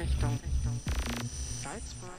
Richtung Salzburg.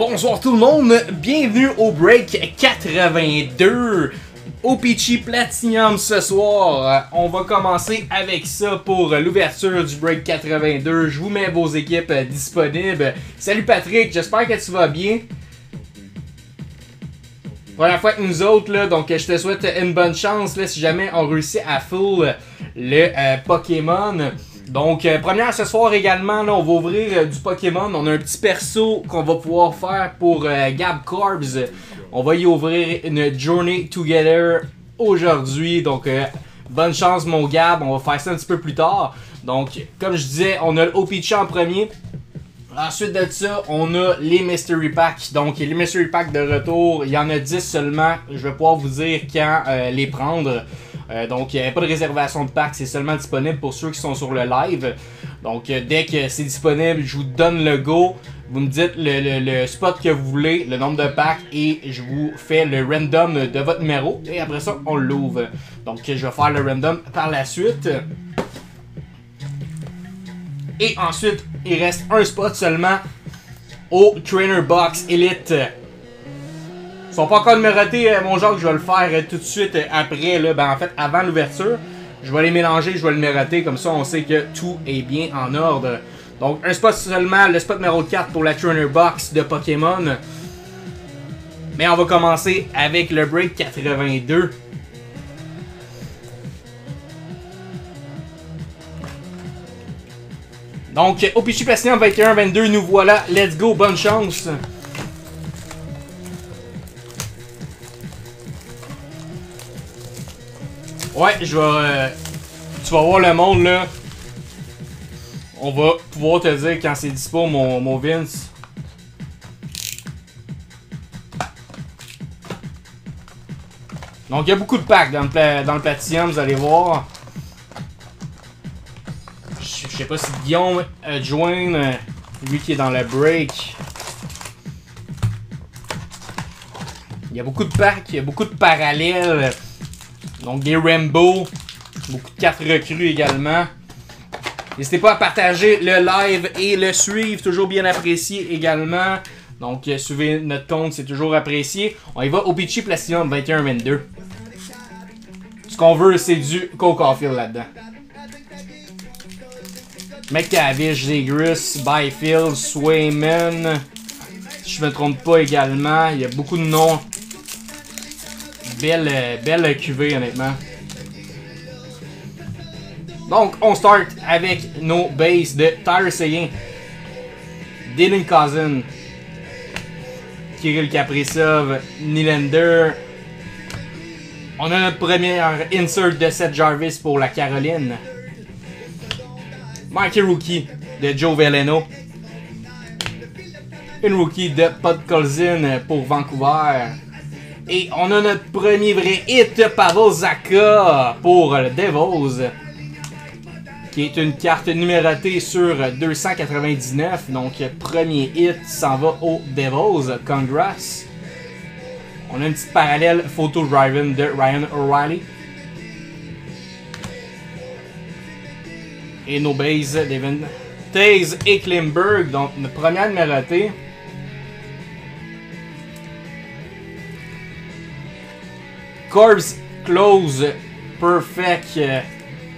Bonsoir tout le monde, bienvenue au Break 82 O-Pee-Chee Platinum ce soir. On va commencer avec ça pour l'ouverture du Break 82. Je vous mets vos équipes disponibles. Salut Patrick, j'espère que tu vas bien. Première fois que nous autres, là, donc je te souhaite une bonne chance là, si jamais on réussit à full le Pokémon. Donc, première ce soir également, là, on va ouvrir du Pokémon. On a un petit perso qu'on va pouvoir faire pour Gab Corbs. On va y ouvrir une Journey Together aujourd'hui. Donc, bonne chance mon Gab, on va faire ça un petit peu plus tard. Donc, comme je disais, on a le O-Pee-Chee en premier. Ensuite de ça, on a les Mystery Packs. Donc, les Mystery Packs de retour, il y en a 10 seulement. Je vais pouvoir vous dire quand les prendre. Donc, il n'y a pas de réservation de pack, c'est seulement disponible pour ceux qui sont sur le live. Donc, dès que c'est disponible, je vous donne le go. Vous me dites le spot que vous voulez, le nombre de packs, et je vous fais le random de votre numéro. Et après ça, on l'ouvre. Donc, je vais faire le random par la suite. Et ensuite, il reste un spot seulement au Trainer Box Elite. Ils sont pas encore numérotés, mon Jacques, je vais le faire tout de suite après, là, ben en fait avant l'ouverture. Je vais les mélanger, je vais le numéroter, comme ça on sait que tout est bien en ordre. Donc un spot seulement, le spot numéro 4 pour la Trainer Box de Pokémon. Mais on va commencer avec le Break 82. Donc O-Pee-Chee Platinum 21-22, nous voilà, let's go, bonne chance. Ouais, je vais... tu vas voir le monde, là. On va pouvoir te dire quand c'est dispo, mon Vince. Donc, il y a beaucoup de packs dans le Platinum, vous allez voir. Je sais pas si Guillaume joint, lui qui est dans le break. Il y a beaucoup de packs, il y a beaucoup de parallèles. Donc des Rambo, beaucoup de cartes recrues également. N'hésitez pas à partager le live et le suivre, toujours bien apprécié également. Donc suivez notre compte, c'est toujours apprécié. On y va au Peachy Platinum 21-22. Ce qu'on veut, c'est du Cole Caulfield là-dedans. McTavish, Zegras, Byfield, Swayman. Si je me trompe pas également, il y a beaucoup de noms. Belle cuvée honnêtement. Donc on start avec nos bases de Tyler Seguin, Dylan Cousin, Kirill Kaprizov, Nylander. On a notre première insert de Seth Jarvis pour la Caroline. Mikey Rookie de Joe Veleno. Une rookie de Podkolzin pour Vancouver. Et on a notre premier vrai hit, Pavel Zacha pour le Devils. Qui est une carte numérotée sur 299. Donc premier hit s'en va aux Devils. Congrats. On a une petite parallèle photo driven de Ryan O'Reilly. Et nos bases, Devin Taze et Klimberg. Donc, notre première numérotée. Corpse Close Perfect.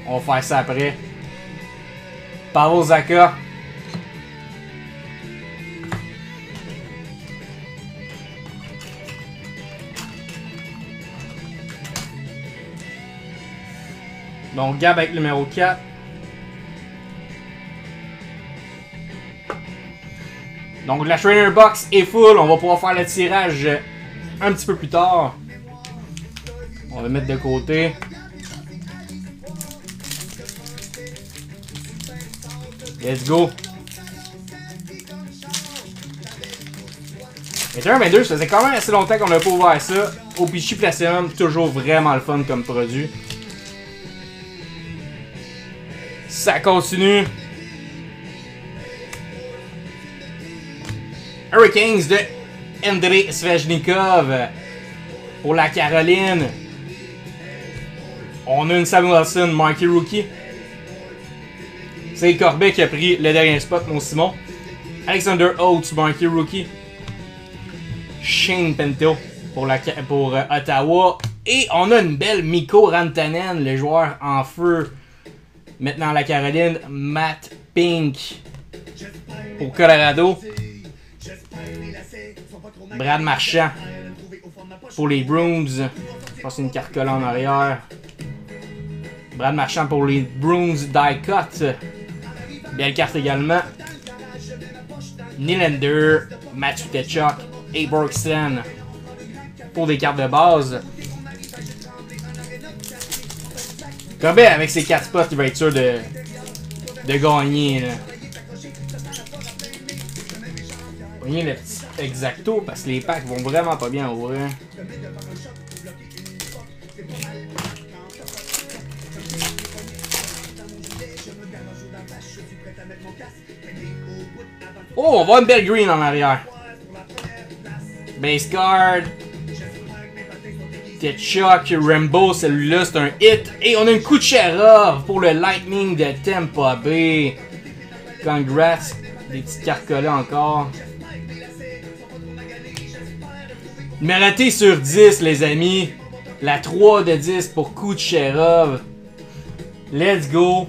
On va faire ça après. Pavel Zacha. Donc, Gab avec le numéro 4. Donc, la Trainer Box est full. On va pouvoir faire le tirage un petit peu plus tard. On va le mettre de côté. Let's go. Et 1-22, ça faisait quand même assez longtemps qu'on n'a pas ouvert ça. Au Peachy Platinum, toujours vraiment le fun comme produit. Ça continue. Hurricanes de Andrei Svechnikov pour la Caroline. On a une Samuelson, Marquee Rookie. C'est Corbet qui a pris le dernier spot, mon Simon. Alexander Oates, Marquee Rookie. Shane Pinto pour Ottawa. Et on a une belle Mikko Rantanen, le joueur en feu. Maintenant la Caroline, Matt Pink pour Colorado. Brad Marchand pour les Bruins. Je pense que c'est une carte collée en arrière. Brad Marchand pour les Bruins, die cut. Belle carte également. Nylander, Matthew Tkachuk et Borksen pour des cartes de base. Corbet avec ses 4 spots, il va être sûr de gagner. Là. Voyez le petit exacto parce que les packs vont vraiment pas bien en vrai. Oh, on voit une belle green en arrière. Base card. Tkachuk, Rambo, celui-là c'est un hit. Et on a une Kucherov pour le Lightning de Tampa Bay. Congrats. Des petites cartes collées encore. Numéroté sur 10 les amis. La 3 de 10 pour Kucherov. Let's go.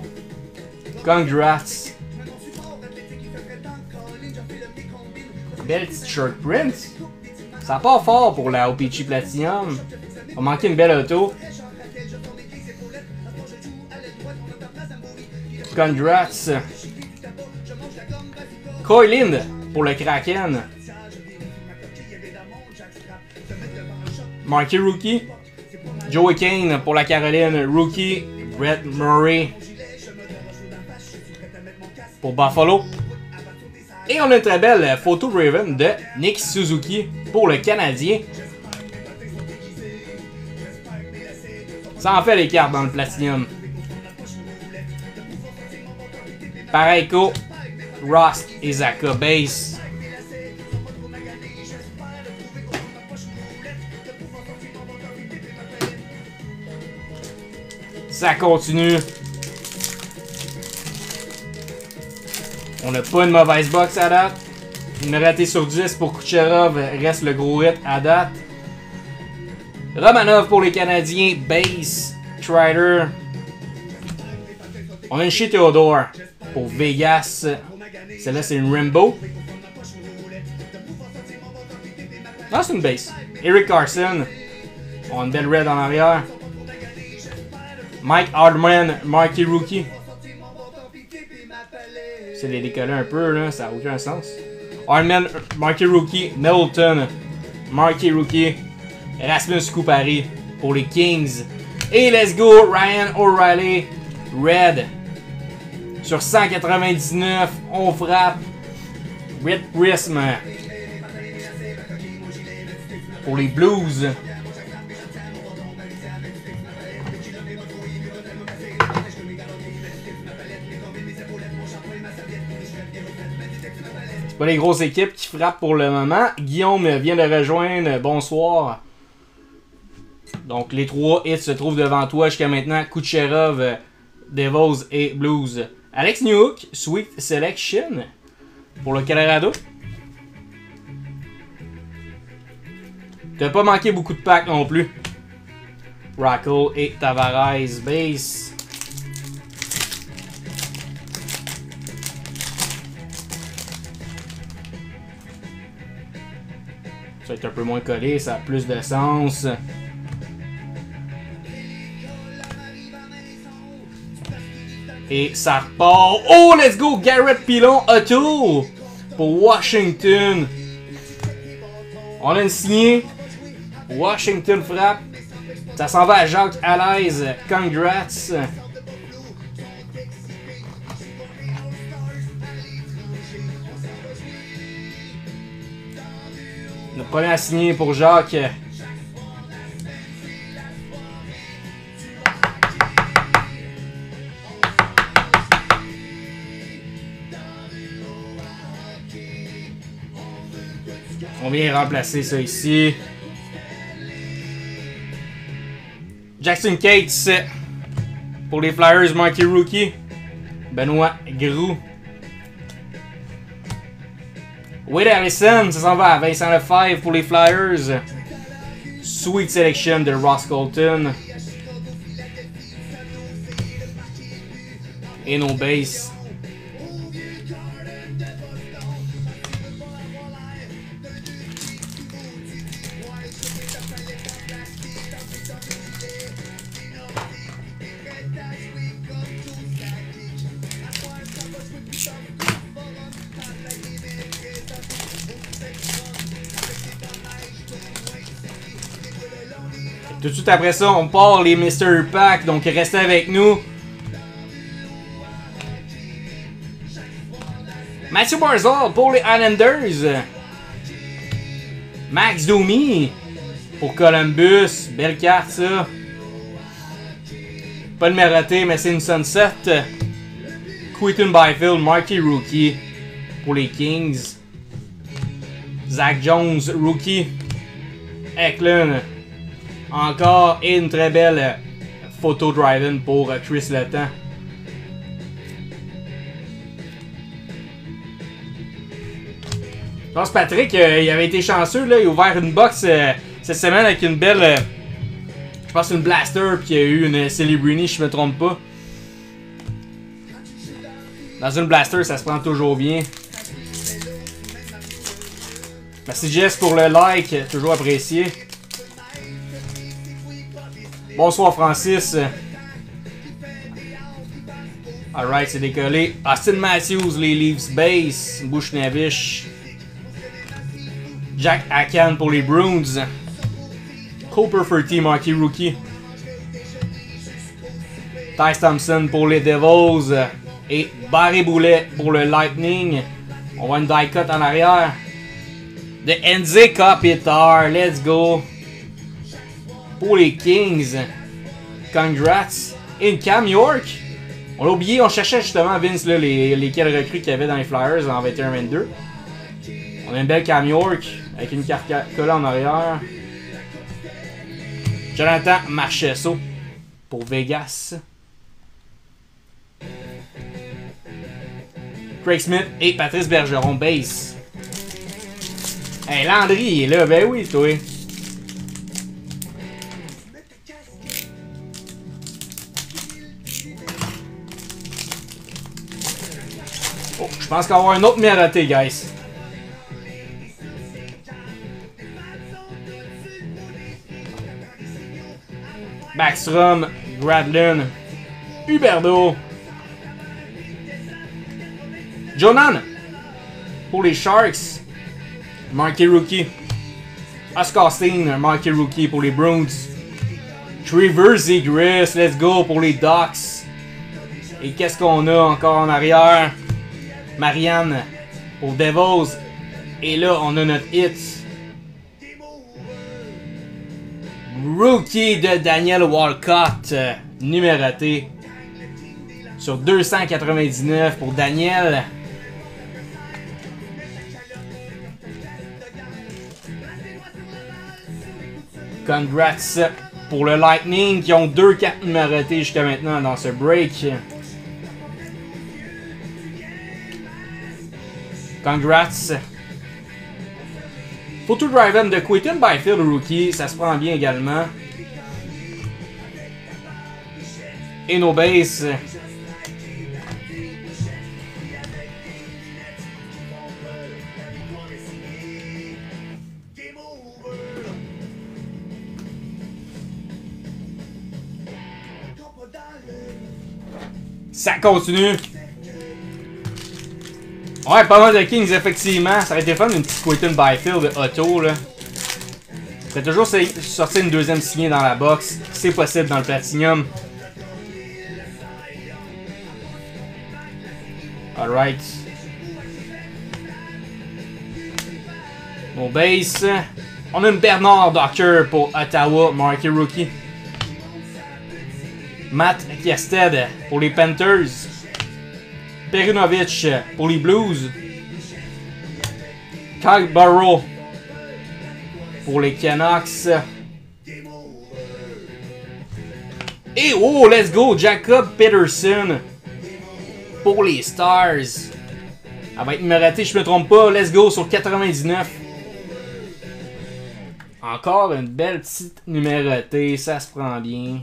Congrats. Belle petite short print. Ça part fort pour la OPC Platinum. On va manquer une belle auto. Congrats. Coylin pour le Kraken. Marquee Rookie. Joey Kane pour la Caroline. Rookie. Brett Murray pour Buffalo. Et on a une très belle photo Raven de Nick Suzuki pour le Canadien. Ça en fait les cartes dans le Platinum. Parayko, Ross et Zacha base. Ça continue. On n'a pas une mauvaise box à date. Une ratée sur 10 pour Kucherov reste le gros hit à date. Romanov pour les Canadiens, base, Strider. On a une chez Theodore pour Vegas. Celle-là, c'est une Rainbow. Non, c'est une base. Eric Carson. On a une belle red en arrière. Mike Hardman, Marquee Rookie. C'est les décoller un peu, là, ça n'a aucun sens. Hardman, Marquee Rookie. Middleton, Marquee Rookie. Rasmus Kupari pour les Kings. Et let's go, Ryan O'Reilly, red. Sur 199, on frappe. Red Prism pour les Blues. C'est pas les grosses équipes qui frappent pour le moment. Guillaume vient de rejoindre. Bonsoir. Donc les 3 hits se trouvent devant toi jusqu'à maintenant. Kucherov, Devils et Blues. Alex Newhook, Sweet Selection pour le Colorado. T'as pas manqué beaucoup de packs non plus. Rackle et Tavares, base. Ça va être un peu moins collé, ça a plus de sens. Et ça repart. Oh, let's go! Garrett Pilon auto pour Washington. On a une signée. Washington frappe. Ça s'en va à Jacques Alaise. Congrats. Le premier à signer pour Jacques. On vient remplacer ça ici. Jackson Cates pour les Flyers, Marquee Rookie. Benoît Groux. Wade Harrison, ça s'en va à Vincent Lefebvre pour les Flyers. Sweet Selection de Ross Colton. Et nos bases. Tout de suite après ça, on part les Mystery Pack, donc restez avec nous. Matthew Barzal pour les Islanders. Max Domi pour Columbus. Belle carte ça. Pas le numéroté, mais c'est une sunset. Quinton Byfield, Marquee Rookie pour les Kings. Zach Jones, Rookie. Eklund. Encore une très belle photo driven pour Chris Letang. Je pense Patrick, il avait été chanceux, là, il a ouvert une box cette semaine avec une belle, je pense une Blaster, puis il y a eu une Celebrini, si je me trompe pas. Dans une Blaster, ça se prend toujours bien. Merci Jess pour le like, toujours apprécié. Bonsoir Francis. Alright, c'est décollé. Austin Matthews, les Leafs base. Bushnevish. Jack Akan pour les Bruins. Cooper Furty, Marquee Rookie. Tyce Thompson pour les Devils. Et Barry Boulet pour le Lightning. On voit une die cut en arrière. De Enze Kopitar. Let's go. Pour les Kings. Congrats. Et une Cam York. On l'a oublié, on cherchait justement Vince là, lesquels recrues qu'il y avait dans les Flyers en 21-22. On a une belle Cam York avec une carte collée en arrière. Jonathan Marchesso pour Vegas. Craig Smith et Patrice Bergeron, base. Hey, Landry, il est là. Ben oui, toi. Oh, je pense qu'on va avoir un autre numéroté, guys. Backstrom, Gradlin, Huberdeau, Jonan pour les Sharks, marqué rookie. Oscar Steen, marqué rookie pour les Bruins. Trevor Zegras, let's go pour les Ducks. Et qu'est-ce qu'on a encore en arrière? Marianne pour Devils. Et là, on a notre hit. Rookie de Daniel Walcott, numéroté sur 299 pour Daniel. Congrats pour le Lightning qui ont 2 cartes numérotées jusqu'à maintenant dans ce break. Congrats. Photo Driven de Quinton Byfield, rookie, ça se prend bien également. Et nos bases. Ça continue. Ouais, pas mal de Kings, effectivement. Ça aurait été fun, une petite Quinton Byfield de auto, là. Ça a toujours sorti une deuxième signée dans la box. C'est possible dans le Platinum. Alright. Nos base. On a une Bernard Doctor pour Ottawa, marqué rookie. Matt Kiested pour les Panthers. Perunovic pour les Blues. Kyle Burrow pour les Canucks. Et oh, let's go! Jacob Peterson pour les Stars. Elle va être numérotée, je me trompe pas. Let's go sur 99. Encore une belle petite numérotée, ça se prend bien.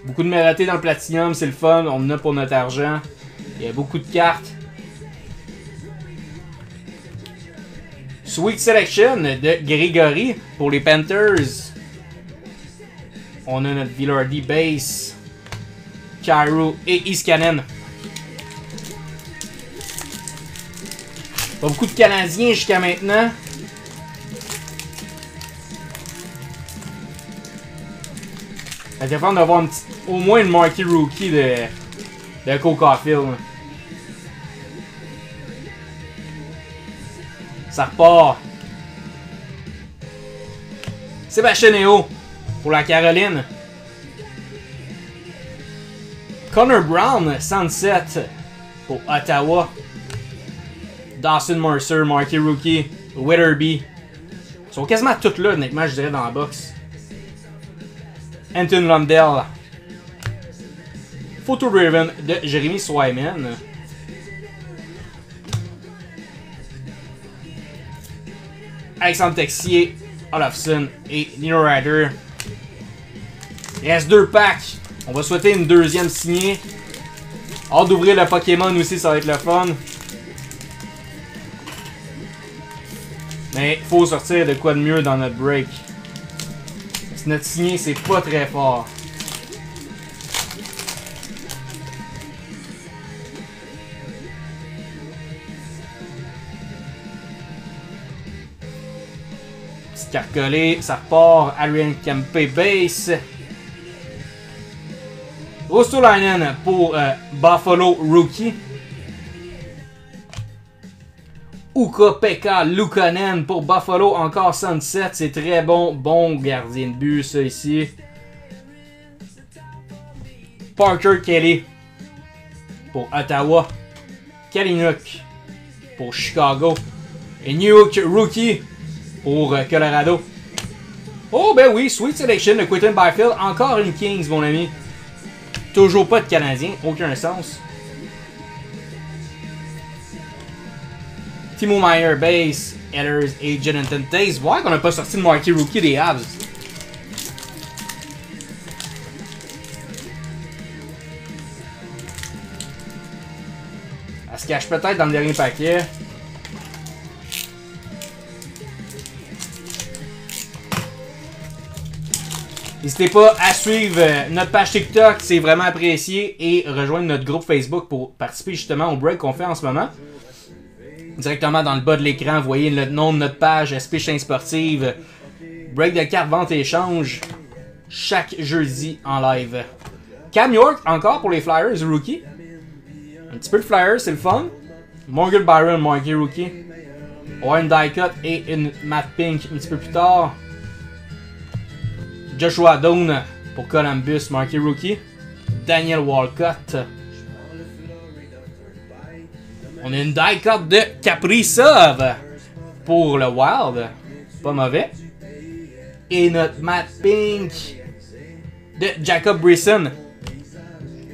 Beaucoup de numérotés dans le Platinum, c'est le fun, on en a pour notre argent. Il y a beaucoup de cartes. Sweet Selection de Grégory pour les Panthers. On a notre Villardy base. Cairo et Iskanen. Pas beaucoup de Canadiens jusqu'à maintenant. Ça fait fun d'avoir au moins une marquee rookie de Cole Caulfield. Ça repart. Sébastien Néo pour la Caroline. Connor Brown, 107 pour Ottawa. Dawson Mercer, marqué rookie. Wetherby. Ils sont quasiment toutes là, honnêtement, je dirais, dans la box. Anton Lundell. Photo Driven de Jérémy Swayman. Alexandre Texier, Olofsson et Nino Ryder. Il reste 2 packs. On va souhaiter une deuxième signée. Hâte d'ouvrir le Pokémon aussi, ça va être le fun. Mais il faut sortir de quoi de mieux dans notre break. Parce que notre signée, c'est pas très fort. Petite carte collée, ça repart. Adrian Kempe base. Rostolainen pour Buffalo rookie. Ukko-Pekka Luukkonen pour Buffalo, encore 107, c'est très bon, bon gardien de but ça ici. Parker Kelly pour Ottawa. Kalinuk pour Chicago. Et New York Rookie pour Colorado. Oh ben oui, sweet selection de Quinton Byfield. Encore une Kings, mon ami. Toujours pas de Canadien, aucun sens. Timo Meier, base, Ehlers et Jonathan Toews. Ouais, qu'on n'a pas sorti de marqué rookie des Habs. Elle se cache peut-être dans le dernier paquet. N'hésitez pas à suivre notre page TikTok, c'est vraiment apprécié, et rejoindre notre groupe Facebook pour participer justement au break qu'on fait en ce moment. Directement dans le bas de l'écran, vous voyez le nom de notre page SP Chaîne Sportive. Break de cartes, vente et échange chaque jeudi en live. Cam York, encore pour les Flyers, rookie. Un petit peu de Flyers, c'est le fun. Morgan Byron, marqué rookie. Warren Dicott et une Matt Pink un petit peu plus tard. Joshua Doan pour Columbus, marqué rookie. Daniel Walcott. On a une die cut de Kaprizov pour le Wild. Pas mauvais. Et notre Matt Pink de Jacob Brisson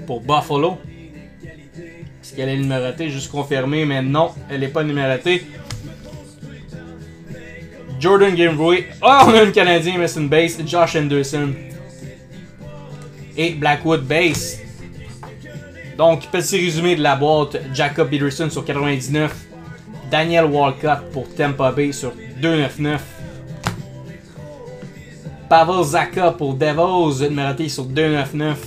pour Buffalo. Est-ce qu'elle est numérotée? Juste confirmé, mais non, elle n'est pas numérotée. Jordan Gameboy. Oh, on a une Canadien, mais c'est une base. Josh Anderson. Et Blackwood base. Donc, petit résumé de la boîte. Jacob Peterson sur 99. Daniel Walcott pour Tampa Bay sur 299. Pavel Zacha pour Devils, numéroté sur 299.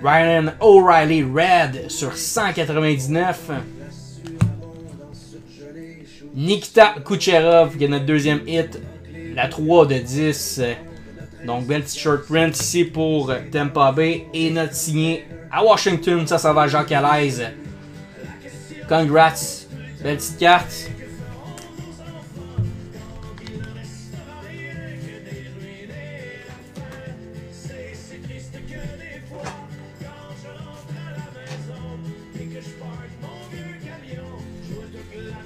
Ryan O'Reilly Red sur 199. Nikita Kucherov qui est notre deuxième hit. La 3 de 10. Donc, belle petite short print ici pour Tampa Bay. Et notre signé à Washington, ça va à Jacques Alaise. Congrats. Belle petite carte.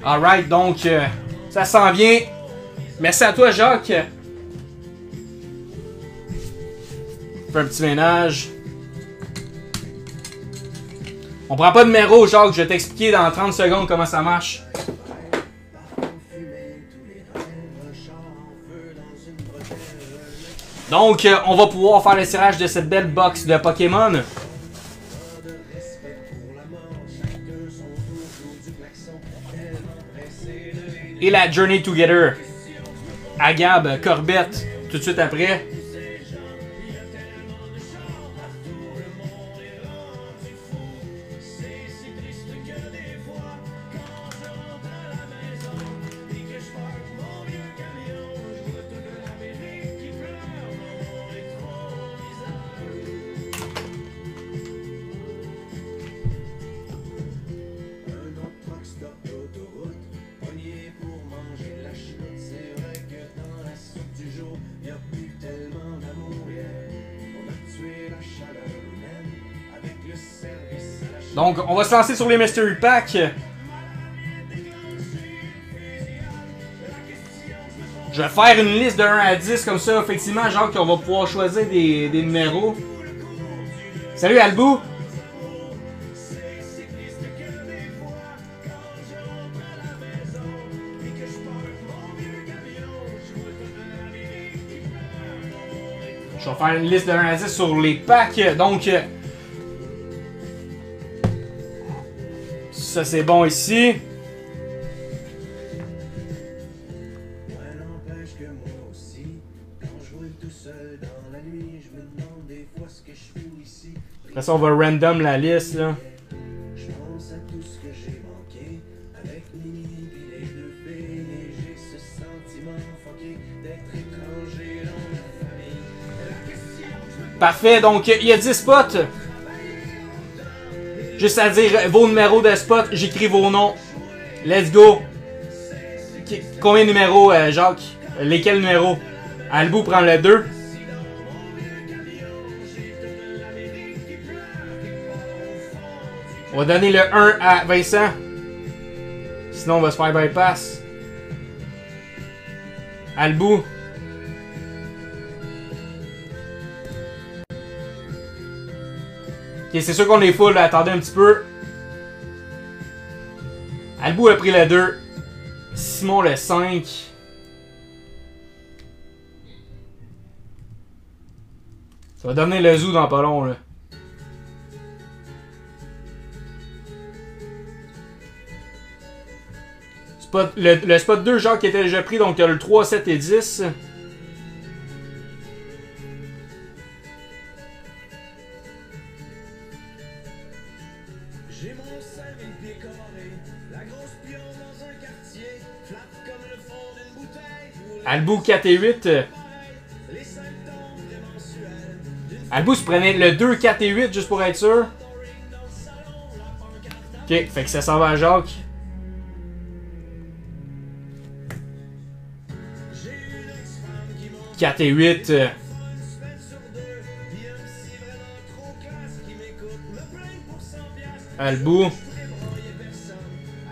Alright, donc, ça s'en vient. Merci à toi, Jacques. Fais un petit ménage. On prend pas de numéro, Jacques. Je vais t'expliquer dans 30 secondes comment ça marche. Donc, on va pouvoir faire le tirage de cette belle box de Pokémon. Et la Journey Together. Agab, Corbett, tout de suite après. Donc, on va se lancer sur les Mystery Packs. Je vais faire une liste de 1 à 10 comme ça, effectivement, genre qu'on va pouvoir choisir des numéros. Salut Albou! Je vais faire une liste de 1 à 10 sur les packs. Donc, ça c'est bon ici. Après ça, on va random la liste là. Parfait, donc il y a 10 spots. Juste à dire vos numéros de spot, j'écris vos noms. Let's go. Combien de numéros, Jacques? Lesquels numéros? Albou prend le 2. On va donner le 1 à Vincent. Sinon, on va se faire bypass. Albou. Ok, c'est sûr qu'on est full, là. Attendez un petit peu. Albou a pris le 2. Simon le 5. Ça va donner le zoo dans pas long, là. Spot, le spot 2, genre, qui était déjà pris, donc il y a le 3, 7 et 10. J'ai mon service décoré, la grosse pion dans un quartier, flat comme le fond d'une bouteille. Albou 4 et 8. Les symptômes démensuels d'une Albou se prenait le 2, 4 et 8 juste pour être sûr. ring dans le salon, la pancarte. Ok, fait que ça s'en va à Jacques. J'ai une ex-femme qui m'en 4 et 8. une semaine sur deux, puis un psy vraiment trop classe qui m'écoute, me plaint pour 100 piastres. Albou. Je pourrais broyer personne,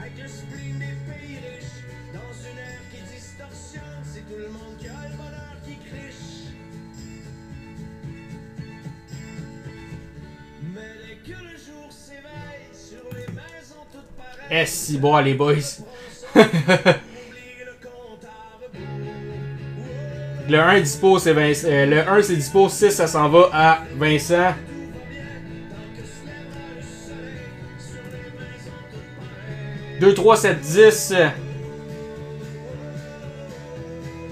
avec le spleen des pays riches, dans une ère qui distorsionne, c'est tout le monde qui a le bonheur qui criche. Mais dès que le jour s'éveille, sur les maisons toutes pareilles, Eh si bon les boys. oublie le compte à rebours. Le 1 est dispo, c'est Vincent. Le 1 c'est dispo, 6 ça s'en va à Vincent. 2, 3, 7, 10.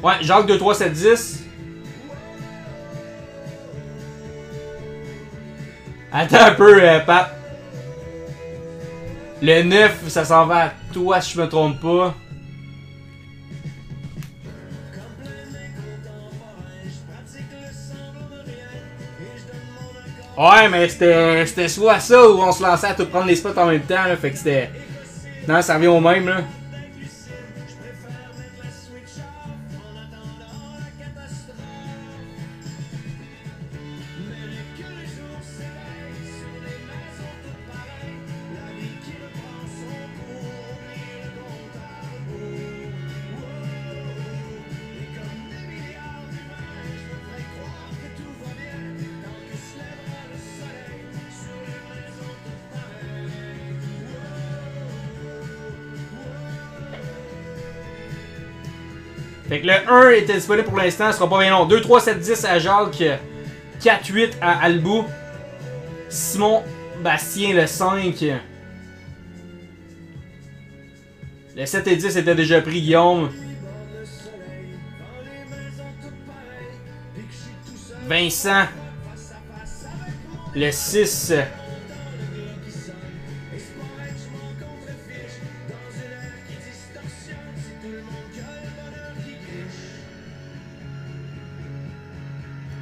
Ouais, Jacques 2, 3, 7, 10. Attends un peu, Pat. Le 9, ça s'en va à toi si je me trompe pas. Ouais, mais c'était soit ça ou on se lançait à tout prendre les spots en même temps, là, fait que c'était... Non, ça revient au même, là. Fait que le 1 était disponible pour l'instant, ce sera pas bien long. 2, 3, 7, 10 à Jacques. 4, 8 à Albou. Simon Bastien le 5. Le 7 et 10 étaient déjà pris, Guillaume. Vincent. Le 6.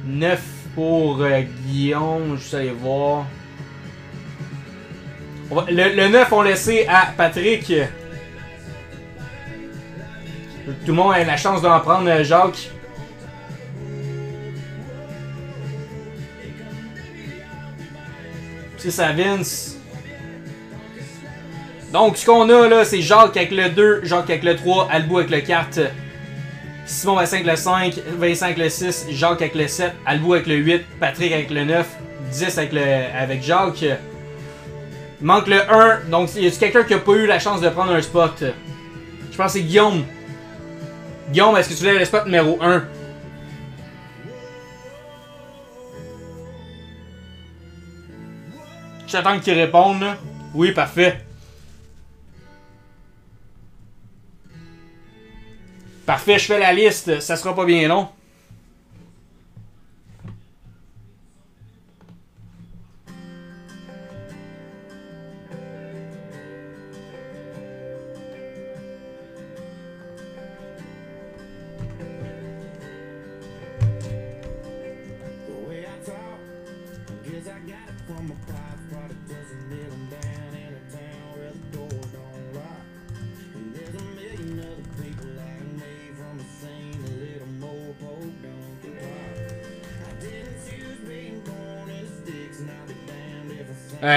Neuf pour Guillaume, je sais voir. Le 9 on laissé à Patrick. Tout le monde a la chance d'en prendre, Jacques. C'est à Vince. Donc ce qu'on a là, c'est Jacques avec le 2, Jacques avec le 3, Albou avec le 4. Simon Vincent avec le 5, Vincent avec le 6, Jacques avec le 7, Albou avec le 8, Patrick avec le 9, 10 avec Jacques. Il manque le 1, donc y a quelqu'un qui a pas eu la chance de prendre un spot? Je pense que c'est Guillaume. Guillaume, est-ce que tu lèves le spot numéro 1? J'attends qu'il réponde là. Oui, parfait. Parfait, je fais la liste, ça sera pas bien long.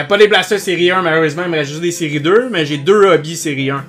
Pas des blasters série 1 malheureusement, il me reste juste des séries 2, mais j'ai 2 hobbies série 1.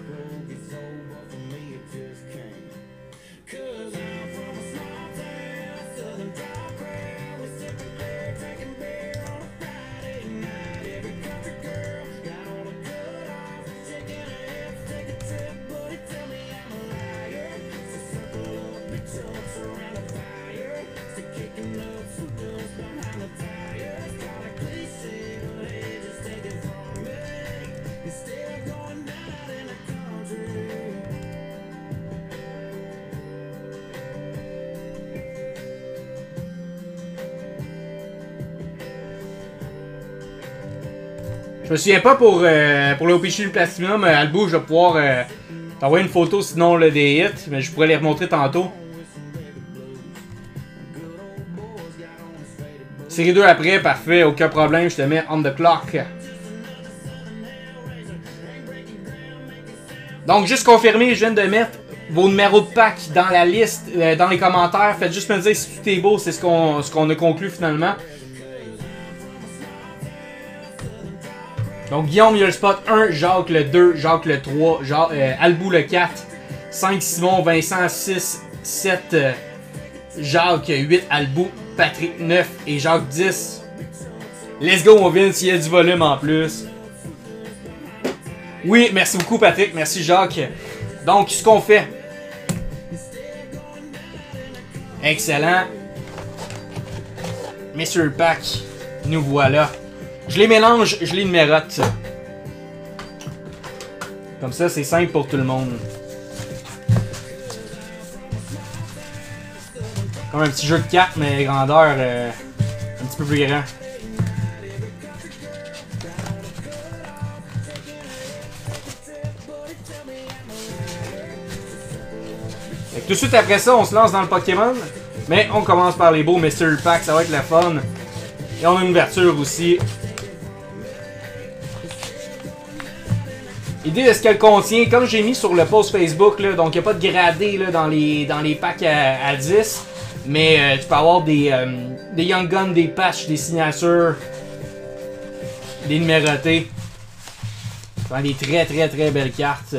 Je me souviens pas pour l'OPC Platinum, Albu, je vais pouvoir t'envoyer une photo sinon là, des hits, mais je pourrais les remontrer tantôt. Série 2 après, parfait, aucun problème, je te mets on the clock. Donc, juste confirmer, je viens de mettre vos numéros de pack dans la liste, dans les commentaires. Faites juste me dire si tout est beau, c'est ce qu'on a conclu finalement. Donc, Guillaume, il y a le spot 1, Jacques le 2, Jacques le 3, Albou le 4, 5, Simon, Vincent, 6, 7, Jacques 8, Albou, Patrick 9 et Jacques 10. Let's go, mon Vince, il y a du volume en plus. Oui, merci beaucoup, Patrick, merci, Jacques. Donc, ce qu'on fait. Excellent. Messieurs Pack, nous voilà. Je les mélange, je les numérote. Comme ça, c'est simple pour tout le monde. Comme un petit jeu de cartes, mais grandeur un petit peu plus grand. Fait que tout de suite après ça, on se lance dans le Pokémon. Mais on commence par les beaux Mystery Packs, ça va être la fun. Et on a une ouverture aussi. Idée de ce qu'elle contient, comme j'ai mis sur le post Facebook, là, donc il n'y a pas de gradé là, dans les packs à 10. Mais tu peux avoir des Young Guns, des patchs, des signatures, des numérotés. Enfin, des très très très belles cartes.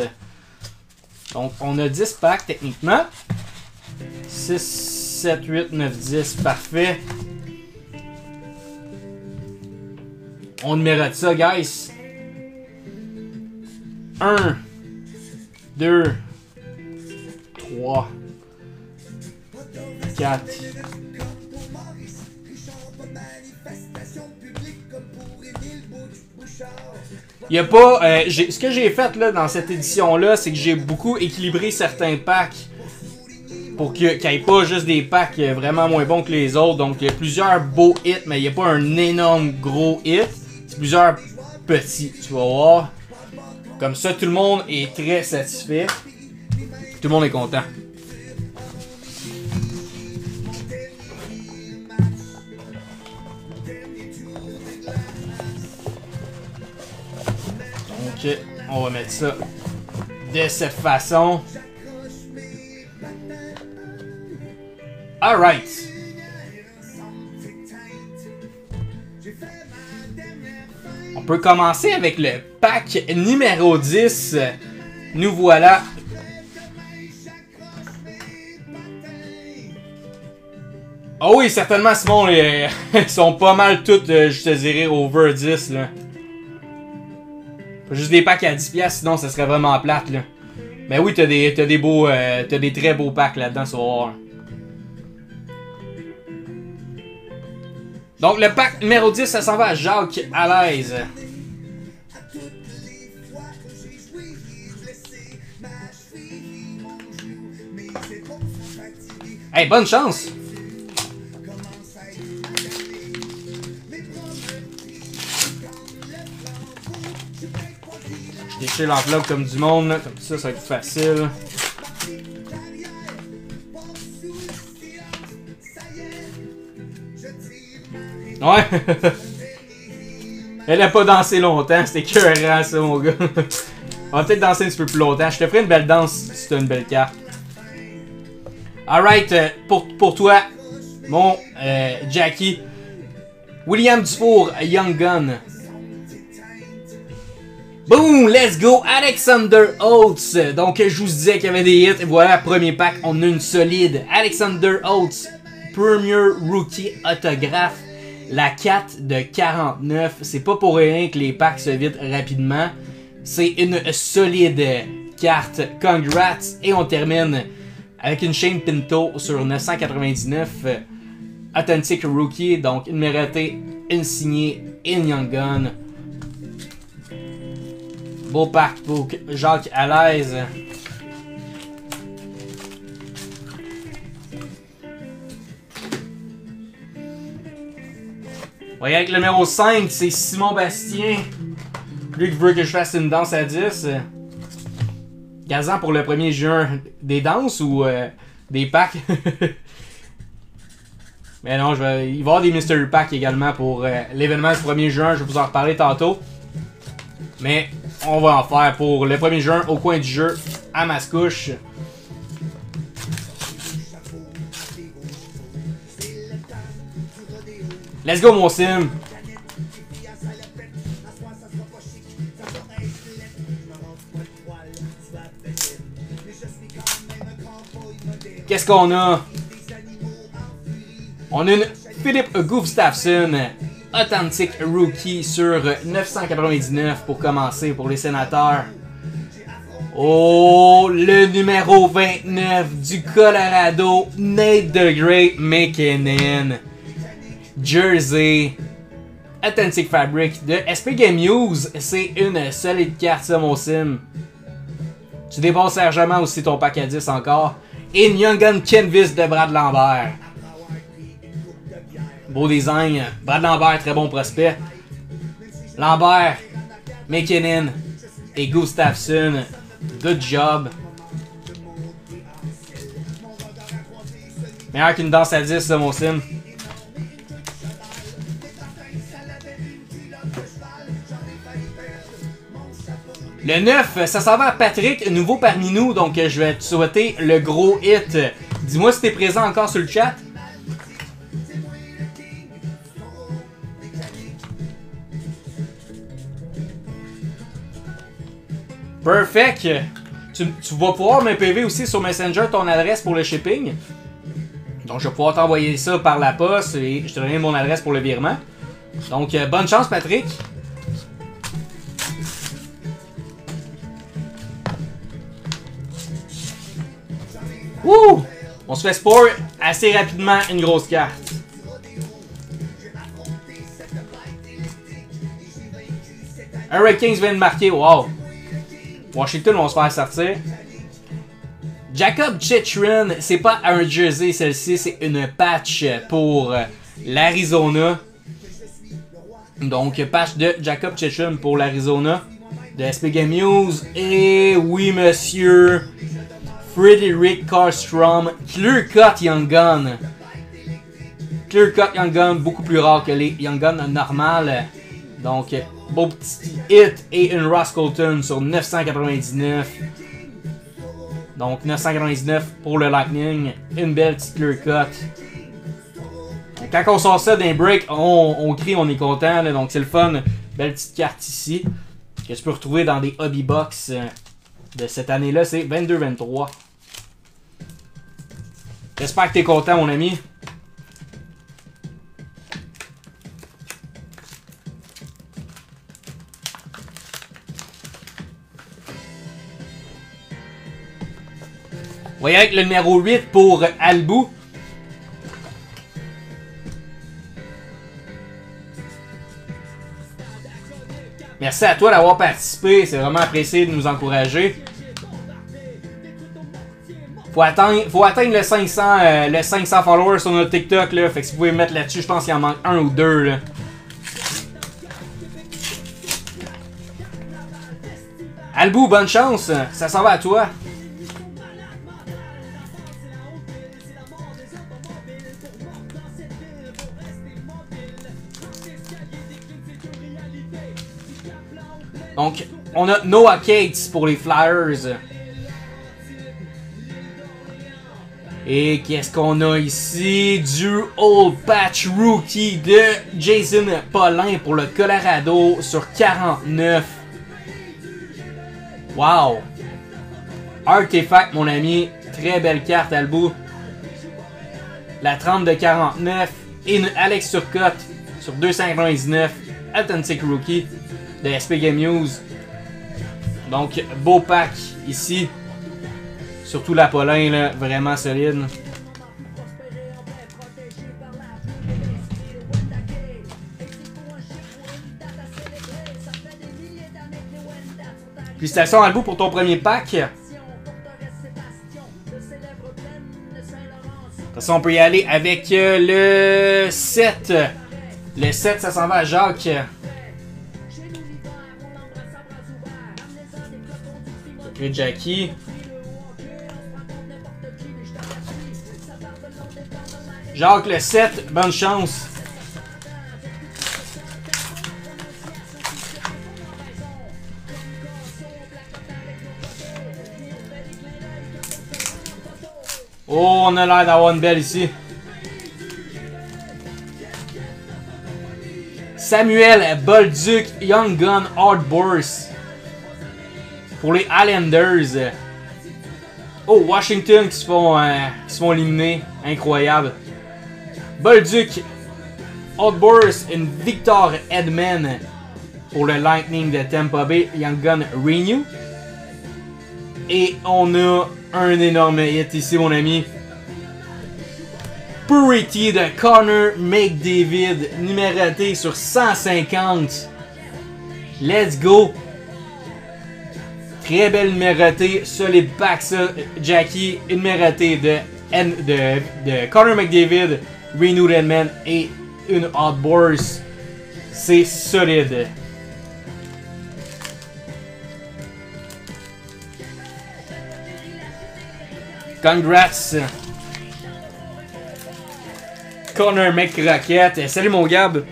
Donc on a 10 packs techniquement. 6, 7, 8, 9, 10, parfait. On numérote ça, guys. 1, 2, 3, 4. Il y a pas. Ce que j'ai fait là dans cette édition-là, c'est que j'ai beaucoup équilibré certains packs pour qu'il n'y ait pas juste des packs vraiment moins bons que les autres. Donc il y a plusieurs beaux hits, mais il n'y a pas un énorme gros hit. C'est plusieurs petits, tu vas voir. Comme ça, tout le monde est très satisfait. Tout le monde est content. Donc, on va mettre ça de cette façon. Alright. On peut commencer avec le pack numéro 10. Nous voilà. Ah oui, certainement, Simon, ils sont pas mal toutes, je te dirais, over 10, là. Pas juste des packs à 10$, sinon ça serait vraiment plate, là. Mais oui, t'as des très beaux packs là-dedans, ça va voir. Donc, le pack numéro 10, ça s'en va à Jacques à l'aise. Hey, bonne chance! Je déchire l'enveloppe comme du monde, là. Comme ça, ça va être facile. Ouais! Elle a pas dansé longtemps, c'était écœurant ça, mon gars. On va peut-être danser un petit peu plus longtemps. Je te ferai une belle danse si t'as une belle carte. Alright, pour toi, mon Jackie. William Dufour, Young Gun. Boom, let's go, Alexander Oates. Donc, je vous disais qu'il y avait des hits. Et voilà, premier pack, on a une solide. Alexander Oates, Premier Rookie Autographe. La 4 de 49. C'est pas pour rien que les packs se vident rapidement. C'est une solide carte. Congrats. Et on termine avec une Shane Pinto sur 999. Authentic Rookie. Donc, une numéroté, une signée, une Young Gun. Beau pack pour Jacques à l'aise. Voyez avec le numéro 5, c'est Simon Bastien. Lui qui veut que je fasse une danse à 10. Gazan pour le 1er juin. Des danses ou des packs? Mais non, il va y avoir des mystery packs également pour l'événement du 1er juin. Je vais vous en reparler tantôt. Mais on va en faire pour le 1er juin au coin du jeu à Mascouche. Let's go mon sim! Qu'est-ce qu'on a? On a une Philip Gustafsson Authentic Rookie sur 999 pour commencer pour les sénateurs. Oh, le numéro 29 du Colorado, Nate the Great McKinnon. Jersey. Authentic Fabric de SP Game News. C'est une solide carte, ça, mon sim. Tu dépasses largement aussi ton pack à 10 encore. Et une Young Gun Canvas de Brad Lambert. Beau design. Brad Lambert, très bon prospect. Lambert, McKinnon et Gustafsson. Good job. Meilleur qu'une danse à 10, ça, mon sim. Le 9, ça s'en va à Patrick, nouveau parmi nous, donc je vais te souhaiter le gros hit. Dis-moi si t'es présent encore sur le chat. Perfect. Tu vas pouvoir me PV aussi sur Messenger ton adresse pour le shipping. Donc je vais pouvoir t'envoyer ça par la poste et je te donne mon adresse pour le virement. Donc bonne chance Patrick. Wouh! On se fait sport assez rapidement une grosse carte. Hurricanes vient de marquer, wow! Washington vont se faire sortir. Jacob Chychrun, c'est pas un jersey celle-ci, c'est une patch pour l'Arizona. Donc patch de Jacob Chychrun pour l'Arizona de SP Game News. Et oui monsieur, Frederick Karlstrom, Clear Cut Young Gun. Clear Cut Young Gun, beaucoup plus rare que les Young Gun normales. Donc, beau petit hit et une Ross Colton sur 999. Donc, 999 pour le Lightning. Une belle petite Clear Cut. Quand on sort ça d'un break, on crie, on est content. Là, donc, c'est le fun. Belle petite carte ici. Que tu peux retrouver dans des hobby box de cette année-là. C'est 22-23. J'espère que tu es content, mon ami. Voyez avec le numéro 8 pour Albou. Merci à toi d'avoir participé. C'est vraiment apprécié de nous encourager. Faut atteindre le 500 followers sur notre TikTok. Là. Fait que si vous pouvez me mettre là-dessus, je pense qu'il en manque un ou deux. Là. Albou, bonne chance. Ça s'en va à toi. Donc, on a Noah Cates pour les Flyers. Et qu'est-ce qu'on a ici? Du Old Patch Rookie de Jason Paulin pour le Colorado sur 49. Wow! Artefact, mon ami. Très belle carte, Albou. La 30 de 49. Et une Alex Turcotte sur 299. Authentic Rookie de SP Game News. Donc, beau pack ici. Surtout la Paulin, là, vraiment solide. Félicitations Albou pour ton premier pack. De toute façon, on peut y aller avec le 7. Le 7, ça s'en va à Jacques. Et Jackie. Jacques le 7, bonne chance. Oh, on a l'air d'avoir une belle ici. Samuel Bolduc, Young Gun, Hard Bourse. Pour les Islanders. Oh, Washington qui se font éliminer. Incroyable. Bolduc, Hard Bourse, une Victor Edman. Pour le Lightning de Tampa Bay, Young Gun Renew. Et on a un énorme hit ici, mon ami. Purity de Connor McDavid, numéroté sur 150. Let's go. Très belle numérotée. Solide pack, ça. Jackie, une numérotée de Connor McDavid, Renewed Edman et une Hot Bourse. C'est solide. Congrats! Connor McRocket. Salut mon Gab!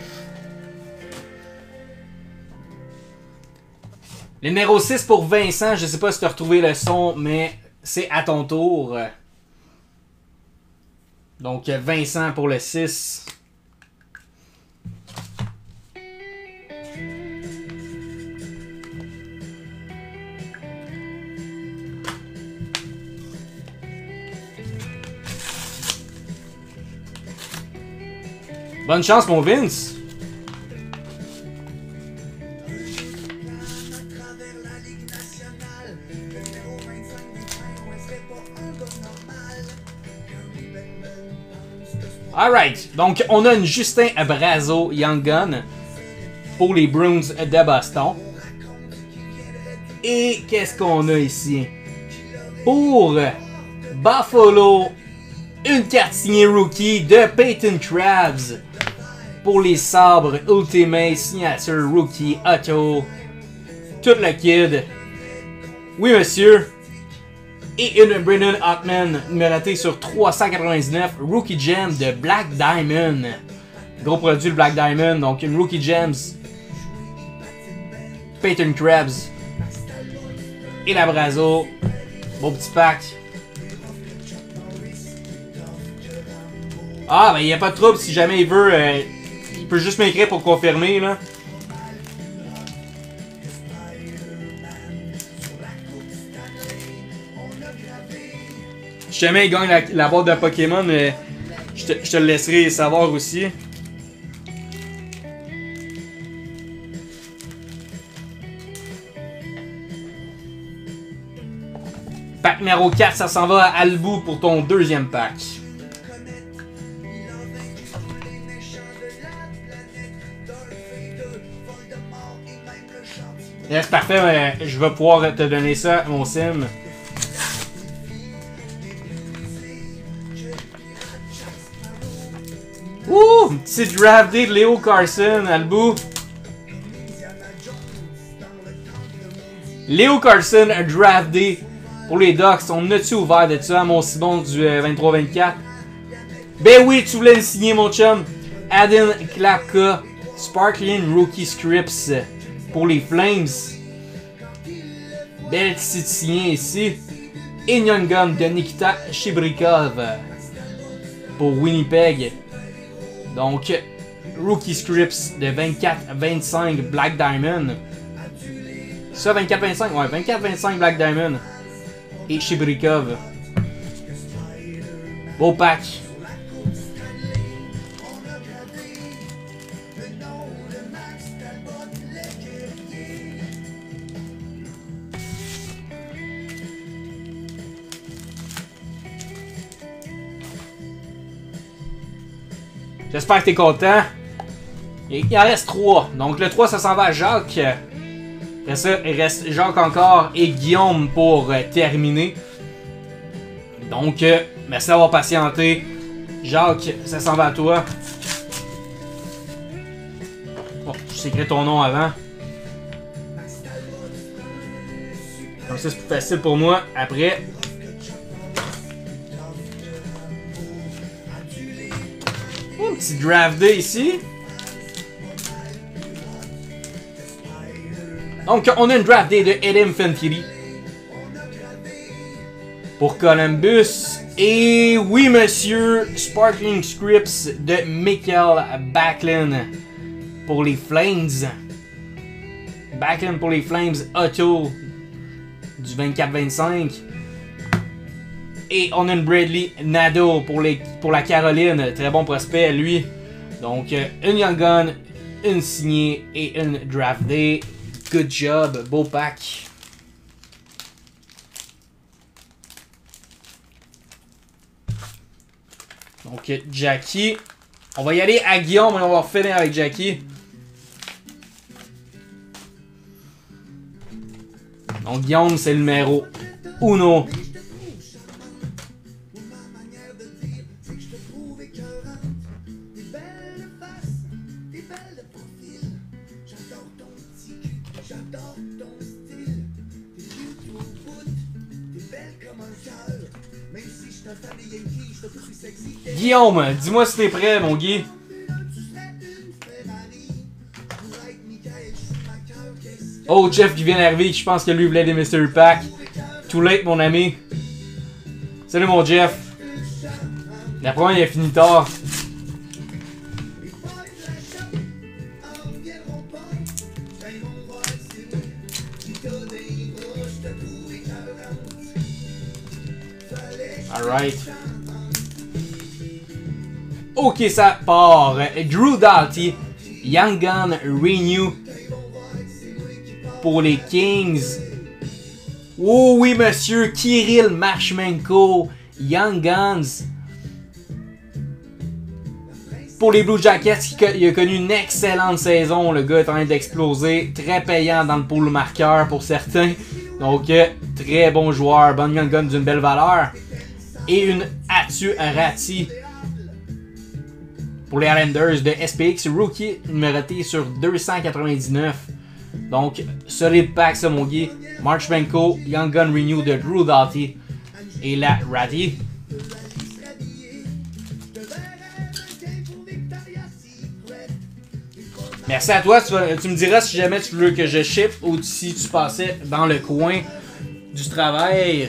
Le numéro 6 pour Vincent. Je sais pas si tu as retrouvé le son, mais c'est à ton tour. Donc Vincent pour le 6. Bonne chance, mon Vince! Alright, donc on a une Justin Brazeau Young Gun pour les Bruins de Boston. Et qu'est-ce qu'on a ici? Pour Buffalo, une carte signée rookie de Peyton Krabs. Pour les Sabres, Ultimate, signature rookie, auto, tout le kid. Oui, monsieur. Et une Brendan Hockman, numérotée sur 399, Rookie Gem de Black Diamond. Gros produit, le Black Diamond, donc une Rookie Gems. Peyton Krabs. Et la Brazeau. Beau petit pack. Ah, ben il n'y a pas de trouble si jamais il veut. Il peut juste m'écrire pour confirmer, là. Si jamais il gagne la boîte de Pokémon, je te le laisserai savoir aussi. Pack numéro 4, ça s'en va à Albou pour ton deuxième pack. Yes, parfait, je vais pouvoir te donner ça, mon sim. Ouh! Petit draft day de Leo Carlsson, Albou. Leo Carlsson, un draft day pour les Ducks. On a-tu ouvert de ça, mon Simon du 23-24? Ben oui, tu voulais le signer, mon chum. Adam Klapka, Sparkling Rookie Scripts pour les Flames. Belle petite signée ici. Et Young Gun de Nikita Chibrikov pour Winnipeg. Donc, Rookie Scripts de 24-25 Black Diamond. Ça, 24-25? Ouais, 24-25 Black Diamond. Et Chibrikov. Beau pack. J'espère que t'es content. Il en reste 3. Donc le 3, ça s'en va à Jacques. Après ça, il reste Jacques encore et Guillaume pour terminer. Donc, merci d'avoir patienté. Jacques, ça s'en va à toi. Bon, je t'écris ton nom avant. Comme ça, c'est plus facile pour moi après. Un petit draft day ici. Donc, on a une draft day de Adam Fantilli pour Columbus. Et oui, monsieur, Sparkling Scripts de Mikael Backlund pour les Flames. Backlund pour les Flames, auto du 24-25. Et on a une Bradley Nadeau pour la Caroline. Très bon prospect, lui. Donc, une Young Gun, une signée et une Draft Day. Good job, beau pack. Donc, Jackie. On va y aller à Guillaume et on va finir avec Jackie. Donc, Guillaume, c'est le numéro 1. Guillaume, dis-moi si t'es prêt, mon Guy. Oh, Jeff qui vient d'arriver, je pense que lui voulait des Mystery Pack. Too late, mon ami. Salut, mon Jeff. La première, il a fini tard. Alright. Ok, ça part. Drew Doughty, Young Gun Renew pour les Kings. Oh oui, monsieur, Kirill Marchmenko, Young Guns pour les Blue Jackets. Il a connu une excellente saison. Le gars est en train d'exploser. Très payant dans le pool marqueur pour certains. Donc, très bon joueur. Bonne Young Gun d'une belle valeur. Et une Atu Arati pour les Islanders de SPX, rookie numéroté sur 299. Donc, solide pack ça, mon Guy. Marchmenko, Young Gun Renew de Drew Doughty et la Ratty. Merci à toi. Tu me diras si jamais tu veux que je ship ou si tu passais dans le coin du travail.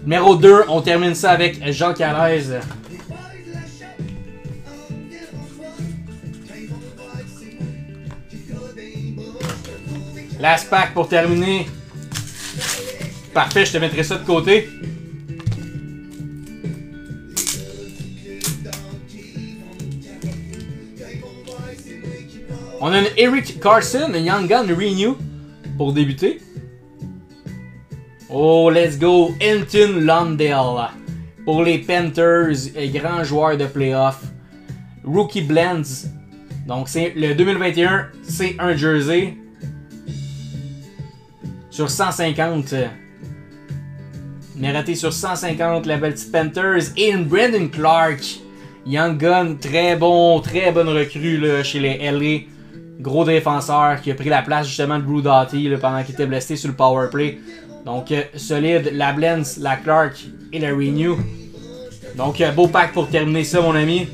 Numéro 2, on termine ça avec Jean Calaise. Last pack pour terminer. Parfait, je te mettrai ça de côté. On a une Eric Carson, une Young Gun Renew pour débuter. Oh, let's go! Elton Lundell pour les Panthers, grand joueur de playoff. Rookie Blends. Donc, c'est le 2021, c'est un jersey sur 150. Mérité sur 150, la belle petite Panthers. Et une Brandon Clark, Young Gun, très bonne recrue là, chez les LA. Gros défenseur qui a pris la place justement de Drew Doughty là, pendant qu'il était blessé sur le powerplay. Donc, solide, la Blends, la Clark et la Renew. Donc, beau pack pour terminer ça, mon ami.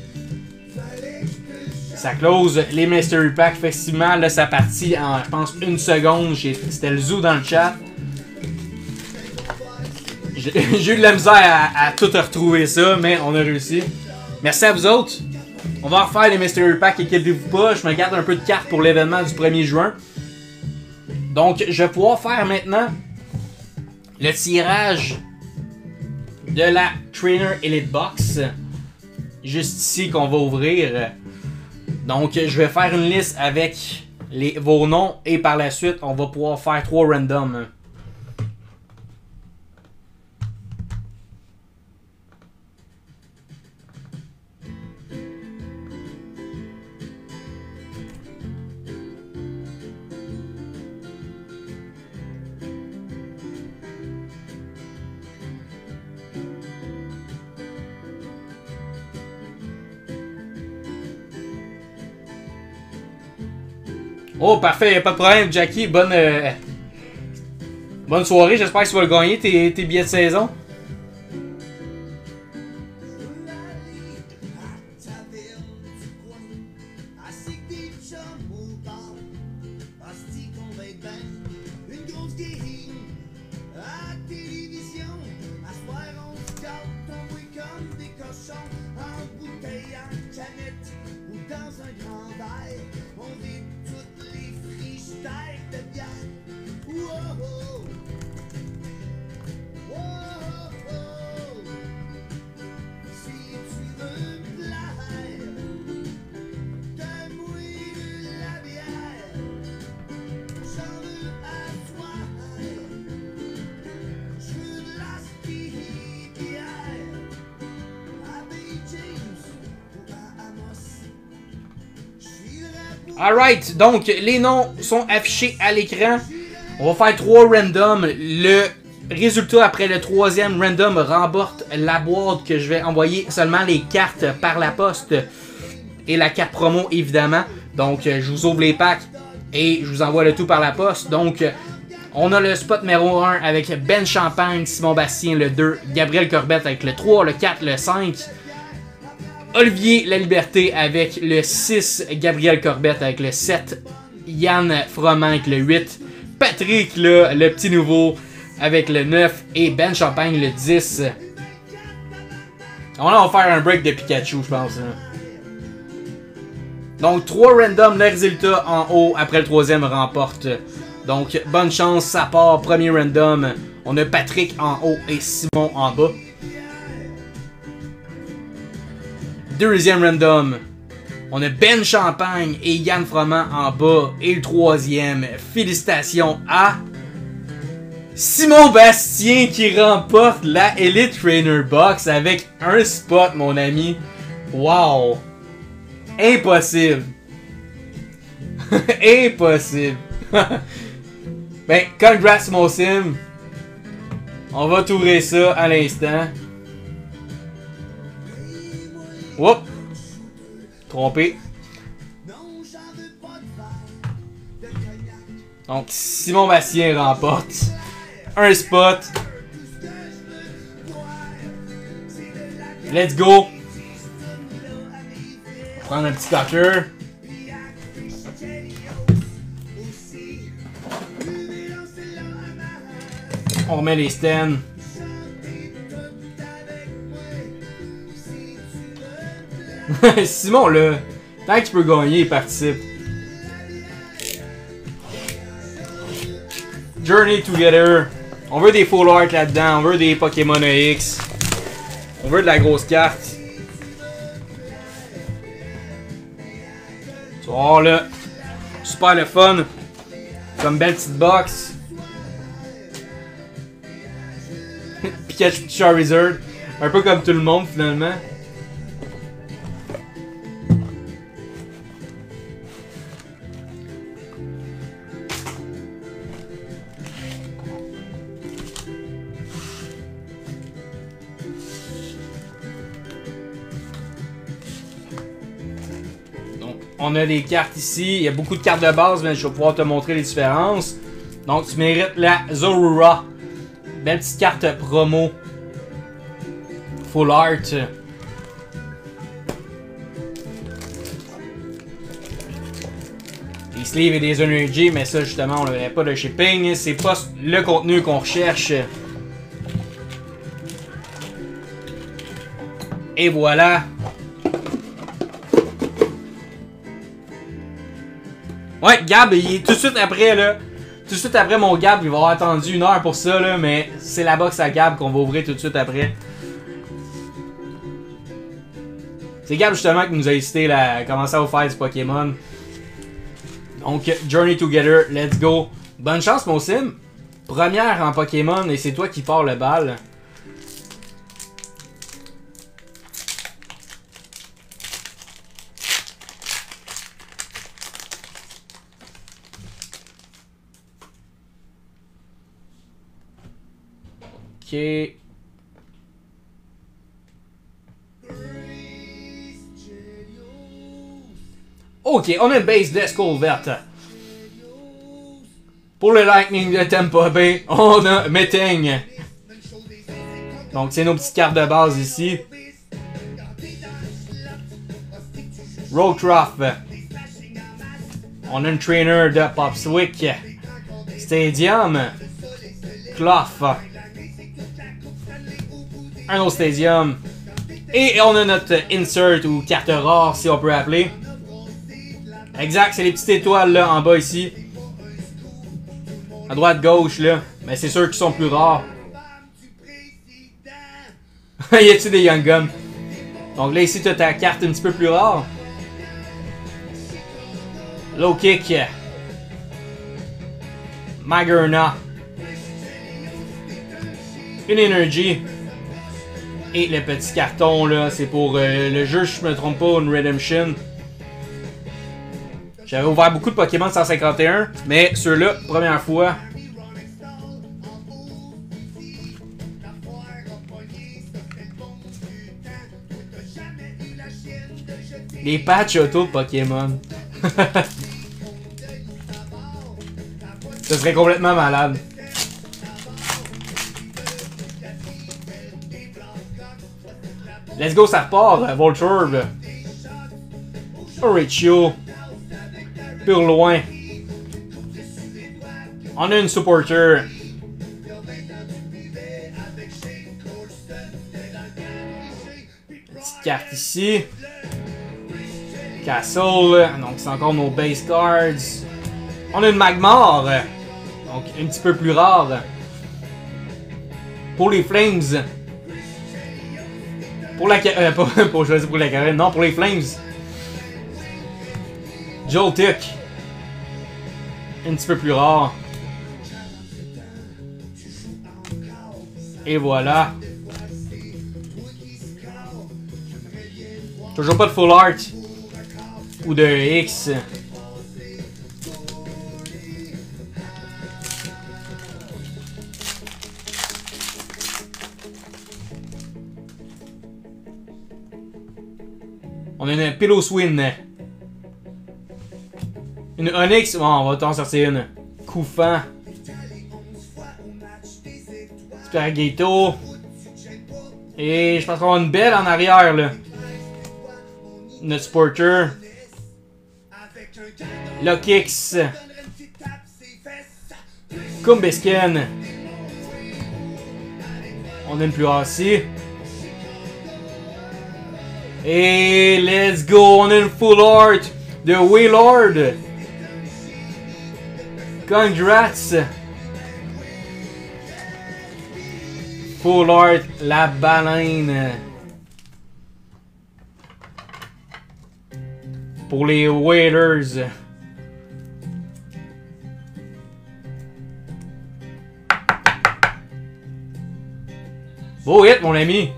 Ça close les Mystery Pack. Effectivement, là, ça partit en, je pense, 1 seconde. C'était le zoo dans le chat. J'ai eu de la misère à tout retrouver ça, mais on a réussi. Merci à vous autres. On va refaire les Mystery Pack, inquiétez-vous pas. Je me garde un peu de cartes pour l'événement du 1er juin. Donc, je vais pouvoir faire maintenant le tirage de la Trainer Elite Box. Juste ici qu'on va ouvrir. Donc, je vais faire une liste avec vos noms et par la suite, on va pouvoir faire 3 randoms. Oh, parfait, y'a pas de problème, Jackie. Bonne Bonne soirée, j'espère que tu vas le gagner, tes billets de saison. Alright, donc les noms sont affichés à l'écran. On va faire 3 random. Le résultat après le 3e random remporte la boîte que je vais envoyer seulement les cartes par la poste. Et la carte promo évidemment. Donc je vous ouvre les packs et je vous envoie le tout par la poste. Donc on a le spot numéro 1 avec Ben Champagne, Simon Bastien le 2, Gabriel Corbett avec le 3, le 4, le 5. Olivier Laliberté avec le 6, Gabriel Corbett avec le 7, Yann Froment avec le 8, Patrick là, le petit nouveau avec le 9 et Ben Champagne le 10. On va faire un break de Pikachu je pense. Hein. Donc 3 random, le résultat en haut après le 3e remporte. Donc bonne chance, ça part, premier random. On a Patrick en haut et Simon en bas. Deuxième random, on a Ben Champagne et Yann Froment en bas. Et le 3e, félicitations à Simon Bastien qui remporte la Elite Trainer Box avec un spot, mon ami. Wow! Impossible! Impossible! Ben, congrats mon sim! On va t'ouvrir ça à l'instant. Oups! Trompé. Donc, Simon Bastien remporte un spot. Let's go! Prendre un petit cocker. On remet les stands. Simon là, tant qu'il peut gagner, il participe. Journey Together. On veut des full art là-dedans, on veut des Pokémon EX. On veut de la grosse carte. Tu vois là, super le fun. Comme belle petite box. Pikachu Charizard. Un peu comme tout le monde finalement. On a les cartes ici, il y a beaucoup de cartes de base, mais je vais pouvoir te montrer les différences. Donc tu mérites la Zorua. Belle petite carte promo. Full art. Des sleeves et des energy, mais ça justement on n'avait pas de shipping. C'est pas le contenu qu'on recherche. Et voilà. Ouais, Gab, il est tout de suite après, là. Tout de suite après mon Gab, il va avoir attendu 1 heure pour ça, là. Mais c'est la box à Gab qu'on va ouvrir tout de suite après. C'est Gab, justement, qui nous a incité à commencer à vous faire du Pokémon. Donc, Journey Together, let's go. Bonne chance, mon sim. Première en Pokémon, et c'est toi qui pars le bal. Ok. Ok, on a une base de Skull verte. Pour le Lightning de Tampa Bay, on a Meteng. Donc, c'est nos petites cartes de base ici. Rollcroft. On a un trainer de Popswick. Stadium. Clough. Un autre Stadium. Et on a notre insert ou carte rare, si on peut appeler. Exact, c'est les petites étoiles là en bas ici. À droite, gauche là. Mais c'est sûr qu'ils sont plus rares. Y a-tu des Young Guns? Donc là ici tu as ta carte un petit peu plus rare. Low kick. Magerna. Une energy. Et le petit carton là, c'est pour le jeu, je me trompe pas, une Redemption. J'avais ouvert beaucoup de Pokémon 151, mais ceux-là, première fois. Les patchs auto de Pokémon. Ce serait complètement malade. Let's go, ça repart. Volturb. Orichio. Pour loin. On a une supporter. Petite carte ici. Castle. Donc c'est encore nos base cards. On a une Magmar. Donc un petit peu plus rare. Pour les Flames. Pour la pas pour choisir pour la carrière, non, pour les Flames. Joltik. Un petit peu plus rare. Et voilà. Toujours pas de full art. Ou de X. On a une Piloswin. Une Onyx. Bon, on va t'en sortir une. Koufan. Spargato. Et je pense qu'on a une belle en arrière là. Notre Sporter. Lokix. Kumbiskin. On a une plus rare ici. Et let's go, on a une full art de Wailord. Congrats. Full art, la baleine. Pour les Whalers. Beau hit, mon ami.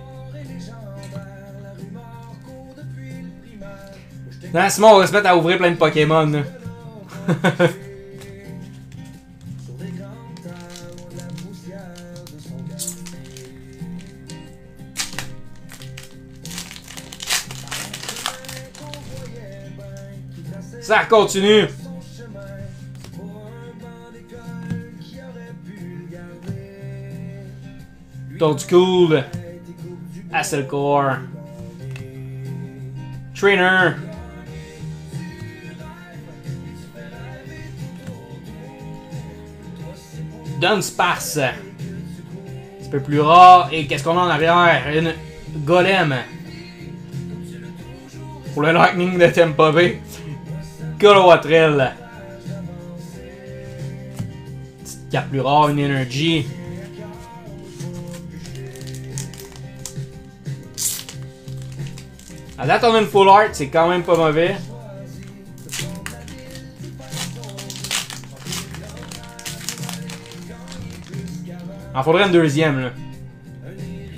Non, Simon, on va se mettre à ouvrir plein de Pokémon. Là. Ça continue. Toadstool. Hasselcore. Trainer. Dunsparce. Un petit peu plus rare. Et qu'est-ce qu'on a en arrière? Une Golem. Pour le Lightning de Tampa Bay. Colowatrel. Petite carte plus rare, une Energy. À date, on a une full art, c'est quand même pas mauvais. Il en faudrait une deuxième, là.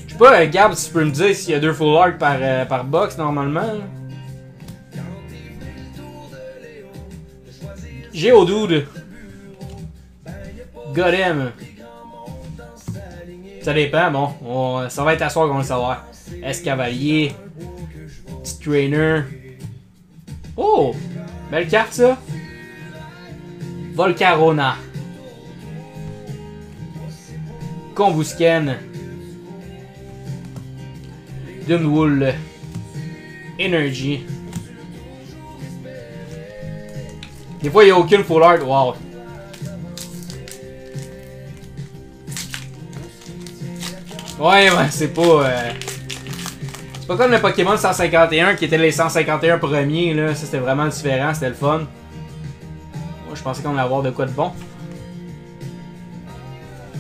Je sais pas, Gab, si tu peux me dire s'il y a deux full art par box, normalement. Là. Geodude. Golem. Ça dépend, bon. Ça va être à soir qu'on va le savoir. Escavalier. Petit trainer. Oh! Belle carte, ça. Volcarona. qu'on vous scanne. Dunwool Energy. Des fois, il n'y a aucune full art. Wow. Ouais, c'est pas... C'est pas comme le Pokémon 151 qui était les 151 premiers, là. Ça, c'était vraiment différent. C'était le fun. Moi, je pensais qu'on allait avoir de quoi de bon.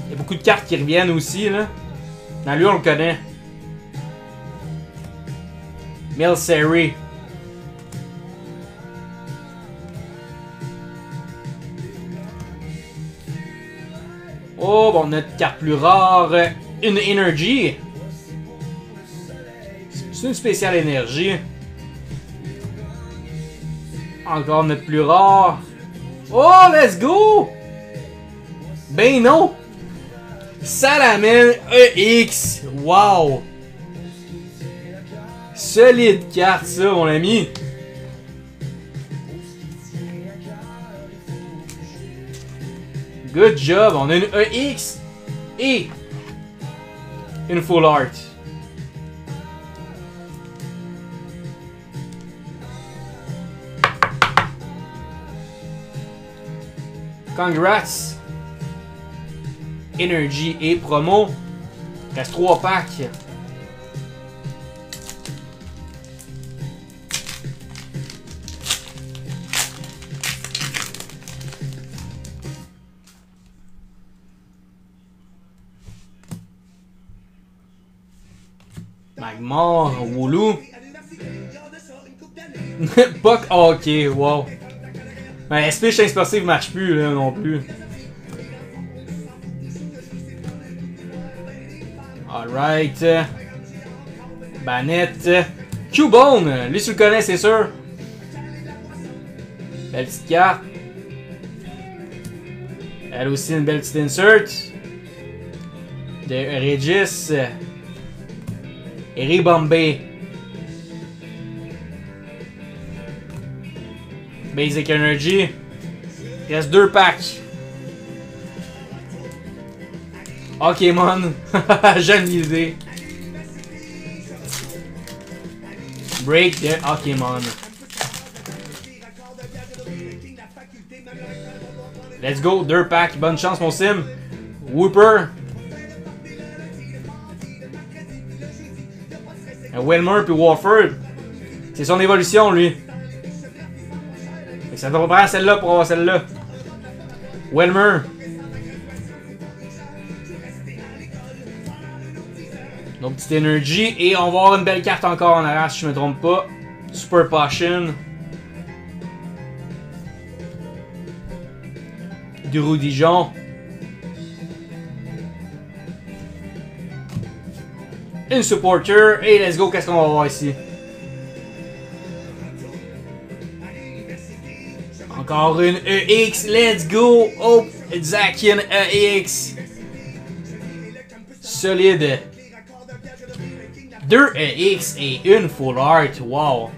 Il y a beaucoup de cartes qui reviennent aussi, là. Dans lui, on le connaît. Milcery. Oh, bon, notre carte plus rare. Une Energy. C'est une spéciale énergie. Encore notre plus rare. Oh, let's go! Ben non! Salamène EX. Wow! Solide carte, ça, mon ami. Good job. On a une EX et une full art. Congrats! Energy et promo. Il reste 3 packs. Magmar, Wooloo. Puck, ok, wow. Mais SP Chain Sportive marche plus là non plus. Alright. Banette. Cubone. Lui, tu le connais, c'est sûr. Belle petite carte. Elle aussi, une belle petite insert. De Regis. Et Ribombay. Basic Energy. Il reste 2 packs. Pokémon. J'aime l'idée. Break de Pokémon. Let's go. 2 packs. Bonne chance, mon sim. Whooper. Wilmer puis Warford. C'est son évolution, lui. Ça devrait prendre celle-là pour avoir celle-là. Wilmer. Nos petites Energy. Et on va avoir une belle carte encore en arrière si je me trompe pas. Super Potion. Drew Dijon. Une supporter. Et let's go, qu'est-ce qu'on va voir ici? Encore une EX, let's go! Oh, Zacian EX. Solide. 2 EX et une full art, wow!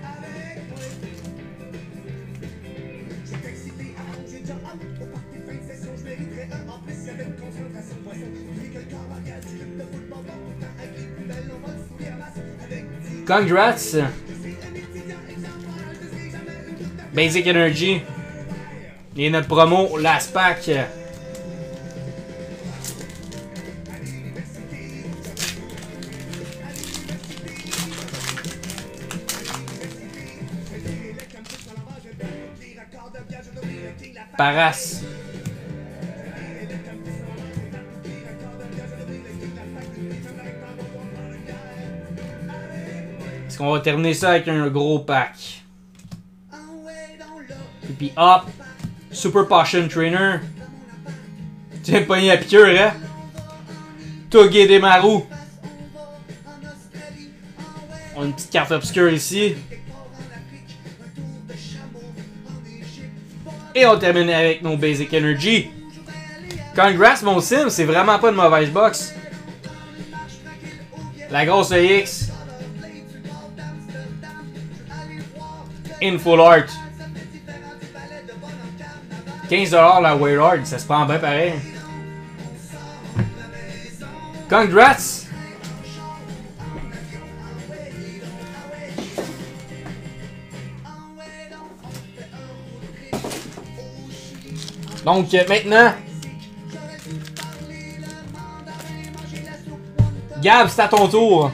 Congrats! Basic Energy. Et notre promo, last pack. Paras. Est-ce qu'on va terminer ça avec un gros pack? Et puis hop. Super Potion Trainer. Tu viens de pogner la piqûre, hein? Togedemaru. On a une petite carte obscure ici. Et on termine avec nos Basic Energy. Congrats, mon sim, c'est vraiment pas une mauvaise box. La grosse EX. In full art. 15$ la Wailord, ça se prend bien pareil. Congrats! Donc maintenant, Gab, c'est à ton tour.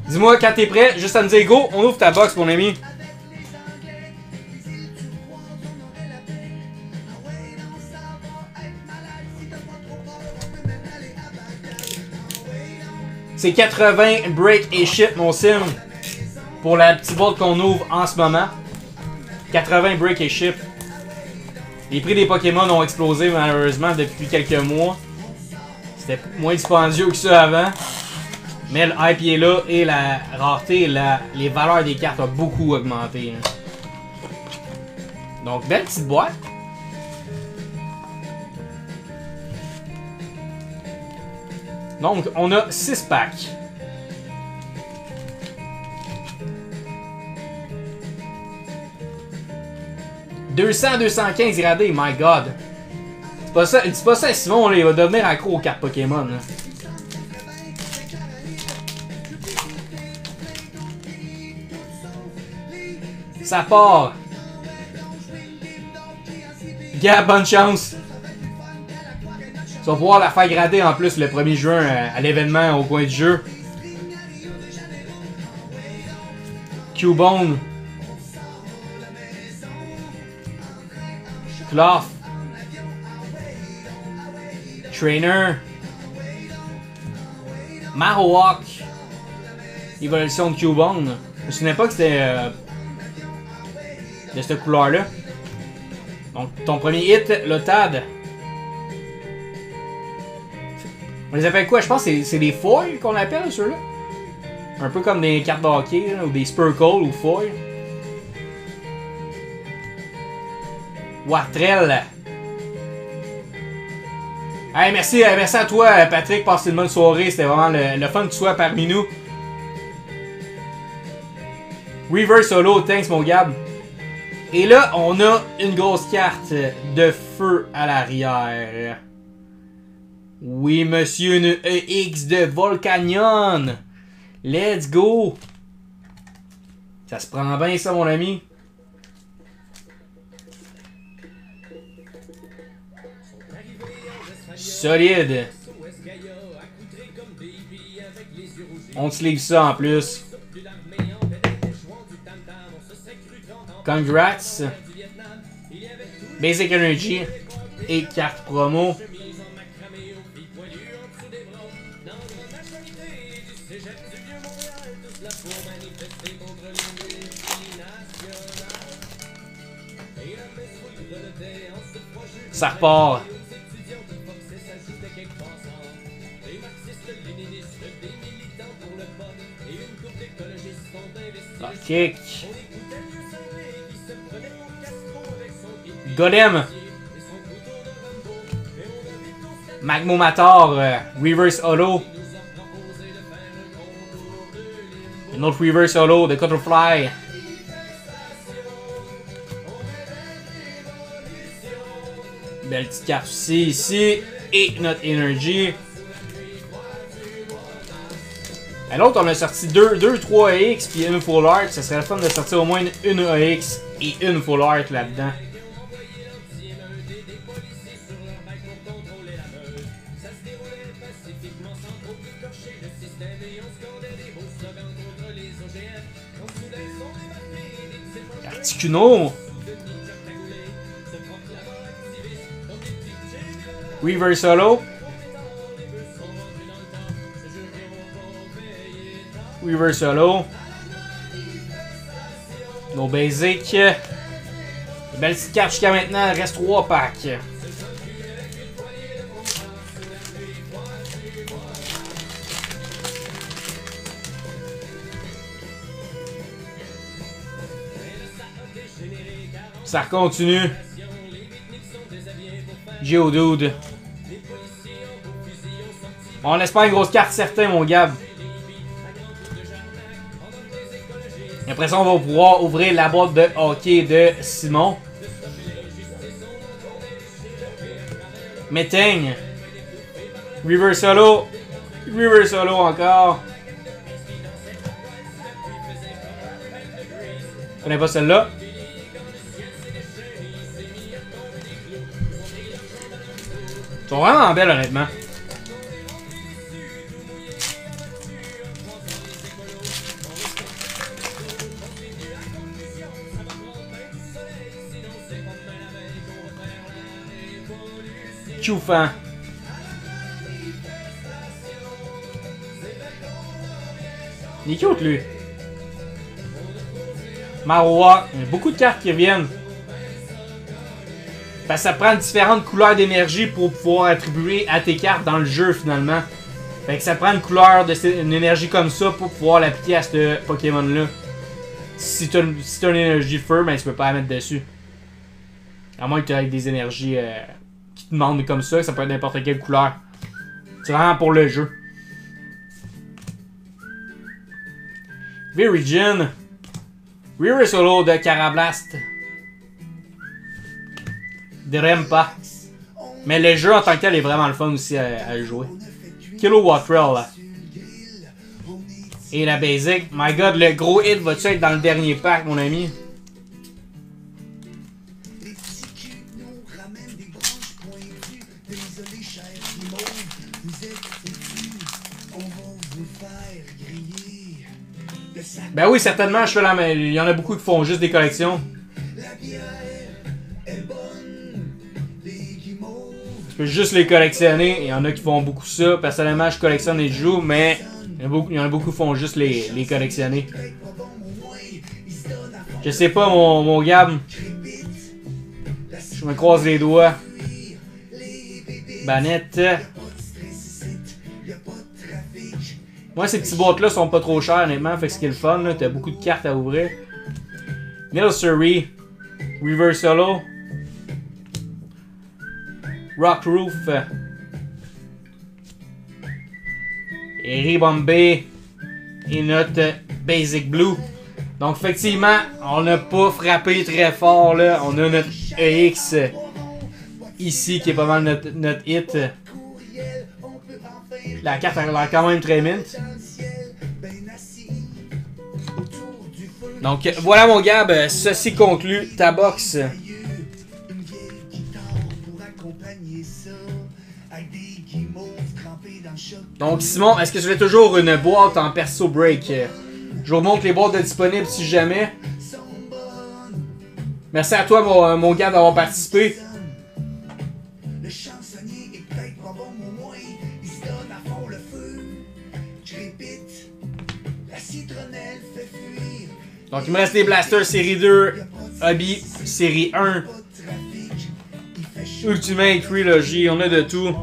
Dis-moi quand t'es prêt, juste à me dire go, on ouvre ta box mon ami. C'est 80 break et ship mon sim. Pour la petite boîte qu'on ouvre en ce moment. 80 break et ship. Les prix des Pokémon ont explosé malheureusement depuis quelques mois. C'était moins dispendieux que ça avant. Mais le hype est là et la rareté, les valeurs des cartes ont beaucoup augmenté. Hein. Donc, belle petite boîte. Donc, on a 6 packs. « 200-215 irradés, my god! » C'est pas ça, Simon, là, il va devenir accro aux cartes Pokémon. Là. Ça part! Gab, bonne chance! Tu vas pouvoir la faire grader en plus le 1er juin à l'événement au coin du jeu. Cubone. Cloth. Trainer. Marowak. Évolution de Cubone. Je me souviens pas que c'était de cette couleur-là. Donc, ton premier hit, Lotad. On les appelle quoi? Je pense que c'est des foils qu'on appelle ceux-là. Un peu comme des cartes de hockey, là, ou des Spurkle ou foils. Wartrell. Hey, merci à toi, Patrick. Passe une bonne soirée. C'était vraiment le fun que tu sois parmi nous. Reverse Solo, thanks mon Gab. Et là, on a une grosse carte de feu à l'arrière. Oui, monsieur, une EX de Volcanion. Let's go. Ça se prend bien, ça, mon ami. Solide. On se livre ça en plus. Congrats. Basic Energy et carte promo. Ça repart. Kick. Golem. Magmomator. Reverse Holo. Un autre Reverse Holo de Cutterfly. Belle petite carte aussi ici. Et notre Energy. À l'autre, on a sorti 3 AX puis une Full Art. Ça serait le fun de sortir au moins une AX et une Full Art là-dedans. Articuno. Reverse Holo. Reverse Holo. Nos basics. Belle petite carte jusqu'à maintenant. Il reste 3 packs. Ça continue. Geodude. On espère une grosse carte certain, mon Gab. Et après ça, on va pouvoir ouvrir la boîte de hockey de Simon. Metaigne. River Solo. River Solo encore. Je connais pas celle-là. Ils sont vraiment belles, honnêtement. Choufan. Il est cute, lui. Maroa. Il y a beaucoup de cartes qui reviennent. Parce que ça prend différentes couleurs d'énergie pour pouvoir attribuer à tes cartes dans le jeu, finalement. Fait que ça prend une couleur, une énergie comme ça pour pouvoir l'appliquer à ce Pokémon-là. Si t'as une énergie feu, ben tu peux pas la mettre dessus. À moins que tu aies des énergies qui te demandent comme ça peut être n'importe quelle couleur. C'est vraiment pour le jeu. Virgin. River Solo de Carablast. Drempa. Mais le jeu en tant que tel est vraiment le fun aussi à jouer. Kilowattrel. Et la basic. My god, le gros hit va-tu être dans le dernier pack, mon ami? Ben oui, certainement, je fais la même. Il y en a beaucoup qui font juste des collections. Tu peux juste les collectionner. Il y en a qui font beaucoup ça. Personnellement, je collectionne et je joue, mais il y en a beaucoup qui font juste les collectionner. Je sais pas, mon Gab. Je me croise les doigts. Banette. Moi, ces petits boîtes-là sont pas trop chères, honnêtement. Fait que ce qui est le fun, t'as beaucoup de cartes à ouvrir. Nilsuri. River Solo. Rock Roof. Et Ribombay. Et notre Basic Blue. Donc, effectivement, on n'a pas frappé très fort, là. On a notre EX ici, qui est pas mal notre hit. La carte a l'air quand même très mint. Donc voilà mon Gab, ceci conclut ta box. Donc Simon, est-ce que tu veux toujours une boîte en perso break? Je vous montre les boîtes disponibles si jamais. Merci à toi mon Gab d'avoir participé. Donc il me reste des blasters série 2, Hobby série 1, Ultimate Trilogy, on a de tout.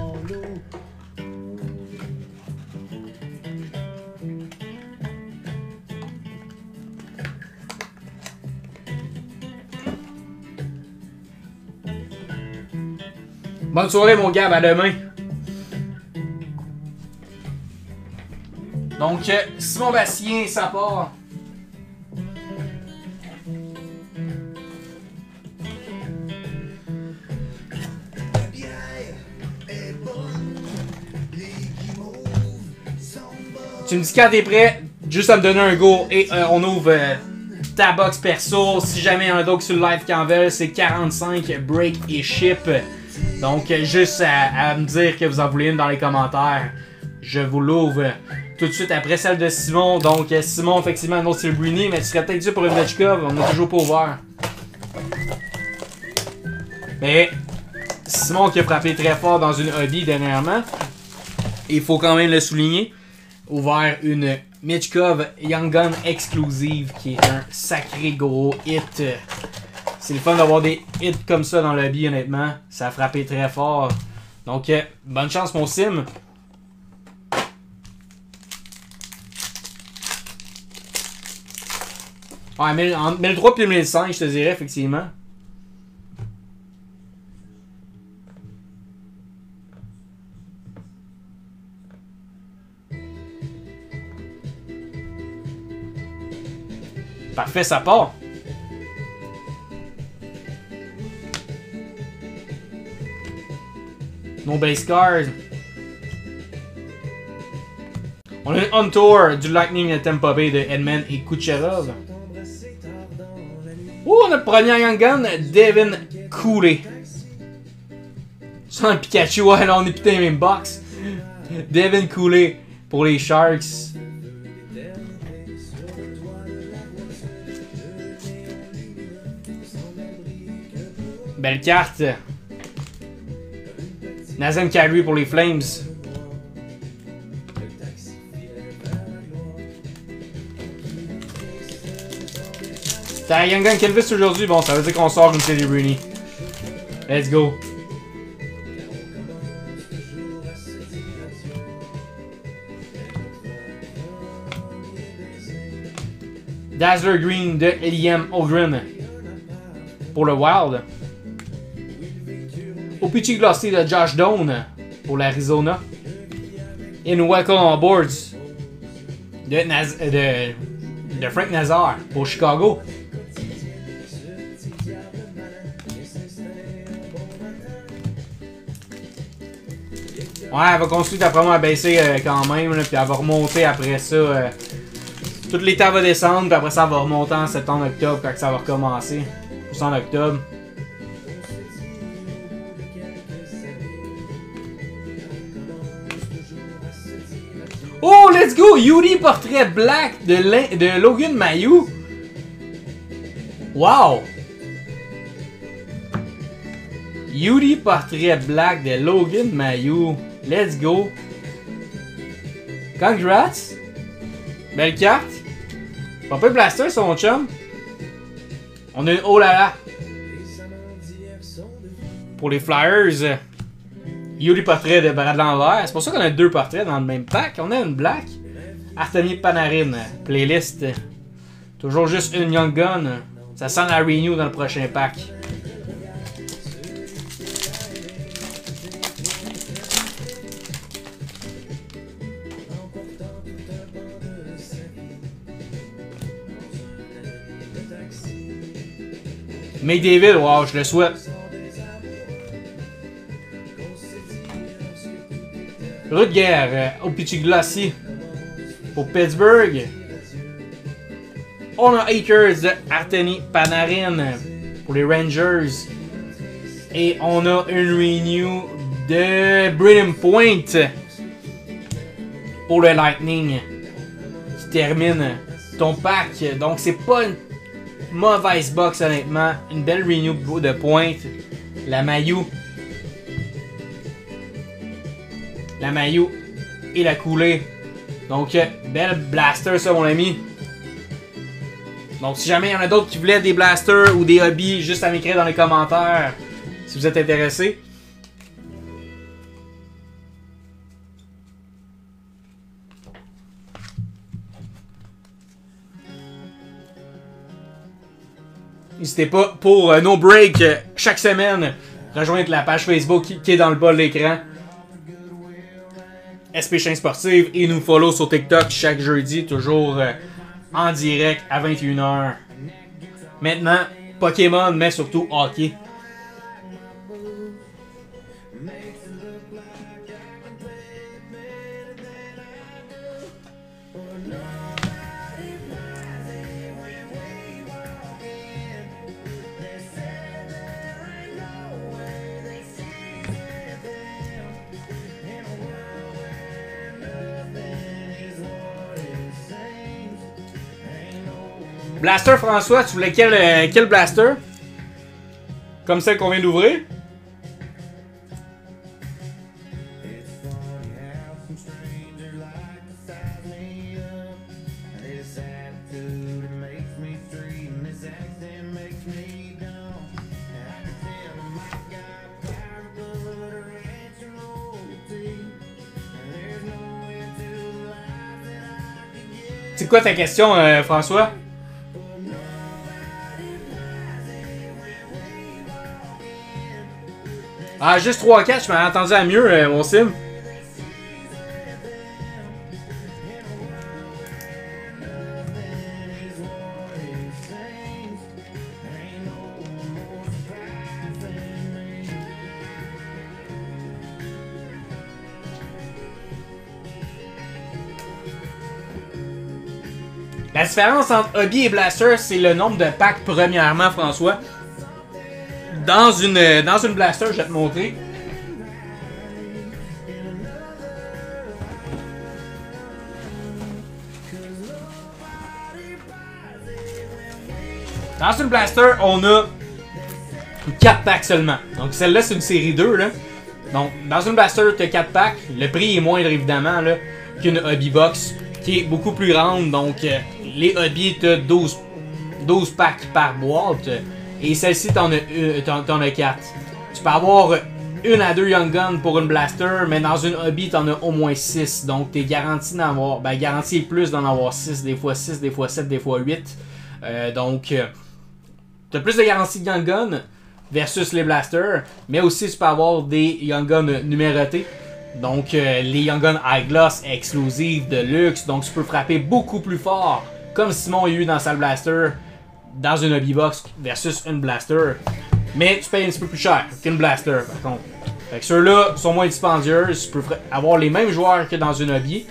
Bonne soirée mon Gab, à demain. Donc Simon Bastien, ça part. Tu me dis quand t'es prêt, juste à me donner un go et on ouvre ta box perso. Si jamais il y en a d'autres sur le live qui en veulent, c'est 45 break et ship. Donc juste à me dire que vous en voulez une dans les commentaires. Je vous l'ouvre tout de suite après celle de Simon. Donc Simon, effectivement, un autre Bruni, mais tu serais peut-être dû pour une Vetchkov, on n'a toujours pas ouvert. Mais Simon qui a frappé très fort dans une hobby dernièrement. Il faut quand même le souligner. Ouvert une Mitchkov Young Gun exclusive qui est un sacré gros hit. C'est le fun d'avoir des hits comme ça dans le hobby, honnêtement. Ça a frappé très fort. Donc, bonne chance, mon sim. Ouais, entre 1003 et 1005, je te dirais, effectivement. Parfait, ça part. No base card. On a un on-tour du Lightning de Tampa Bay de Edman et Kucherov. Oh, notre premier Young Gun, Devin Cooley. C'est un Pikachu, ouais, là on est putain même box. Devin Cooley pour les Sharks. Belle carte. Nazem Kadri pour les Flames. T'as Young Gun Kelvis aujourd'hui, bon ça veut dire qu'on sort une série Rooney. Let's go. Dazzler Green de Eliam Ogren pour le Wild. Opichi Glossy de Josh Doan pour l'Arizona. In Welcome on Boards de Frank Nazar pour Chicago. Ouais, elle va continuer d'après moi à baisser quand même, là, puis elle va remonter après ça. Tout l'état va descendre, puis après ça, elle va remonter en septembre-octobre quand ça va recommencer. Plus en octobre. Oh, let's go! Yuri portrait black de Logan Mailloux. Wow! Yuri portrait black de Logan Mailloux. Let's go! Congrats! Belle carte! Papa Blaster, son chum. On a une oh là là! Pour les Flyers. Yuri portrait de Brad Lanvert. C'est pour ça qu'on a deux portraits dans le même pack. On a une black. Artemi Panarin. Playlist. Toujours juste une Young Gun. Ça sent la renew dans le prochain pack. McDavid, wow, je le souhaite. Rutger, Opichi Glossy pour Pittsburgh. On a Akers de Artemi Panarin pour les Rangers. Et on a une renew de Brayden Point pour le Lightning qui termine ton pack. Donc c'est pas une mauvaise box honnêtement. Une belle renew de Point. La Mailloux. La Mailloux et la Cooley. Donc, belle blaster ça mon ami. Donc si jamais il y en a d'autres qui voulaient des blasters ou des hobbies, juste à m'écrire dans les commentaires si vous êtes intéressés. N'hésitez pas pour No Break chaque semaine, rejoindre la page Facebook qui est dans le bas de l'écran. SP Chaîne Sportive et nous follow sur TikTok chaque jeudi, toujours en direct à 21h. Maintenant, Pokémon, mais surtout hockey. Blaster François, tu voulais quel blaster? Comme celle qu'on vient d'ouvrir? C'est quoi ta question, François? Ah, juste 3-4, je m'avais entendu à mieux, mon sim. La différence entre hobby et blaster, c'est le nombre de packs premièrement, François. Dans une blaster, je vais te montrer. Dans une blaster, on a 4 packs seulement. Donc celle-là, c'est une série 2. Là. Donc dans une blaster, tu as 4 packs. Le prix est moindre évidemment qu'une hobby box qui est beaucoup plus grande. Donc les hobbies, tu as 12 packs par boîte. Et celle-ci, t'en as 4. Tu peux avoir 1 à 2 Young Guns pour une blaster, mais dans une hobby, t'en as au moins 6. Donc t'es garanti d'en avoir. Ben garanti plus d'en avoir 6, des fois 6, des fois 7, des fois 8. Donc t'as plus de garantie de Young Gun versus les blasters, mais aussi tu peux avoir des Young Guns numérotés. Donc les Young Guns High Gloss exclusives de luxe, donc tu peux frapper beaucoup plus fort, comme Simon a eu dans sa blaster, dans une hobby box versus une blaster. Mais tu payes un petit peu plus cher qu'une blaster par contre. Fait que ceux-là sont moins dispendieux, tu peux avoir les mêmes joueurs que dans une hobby,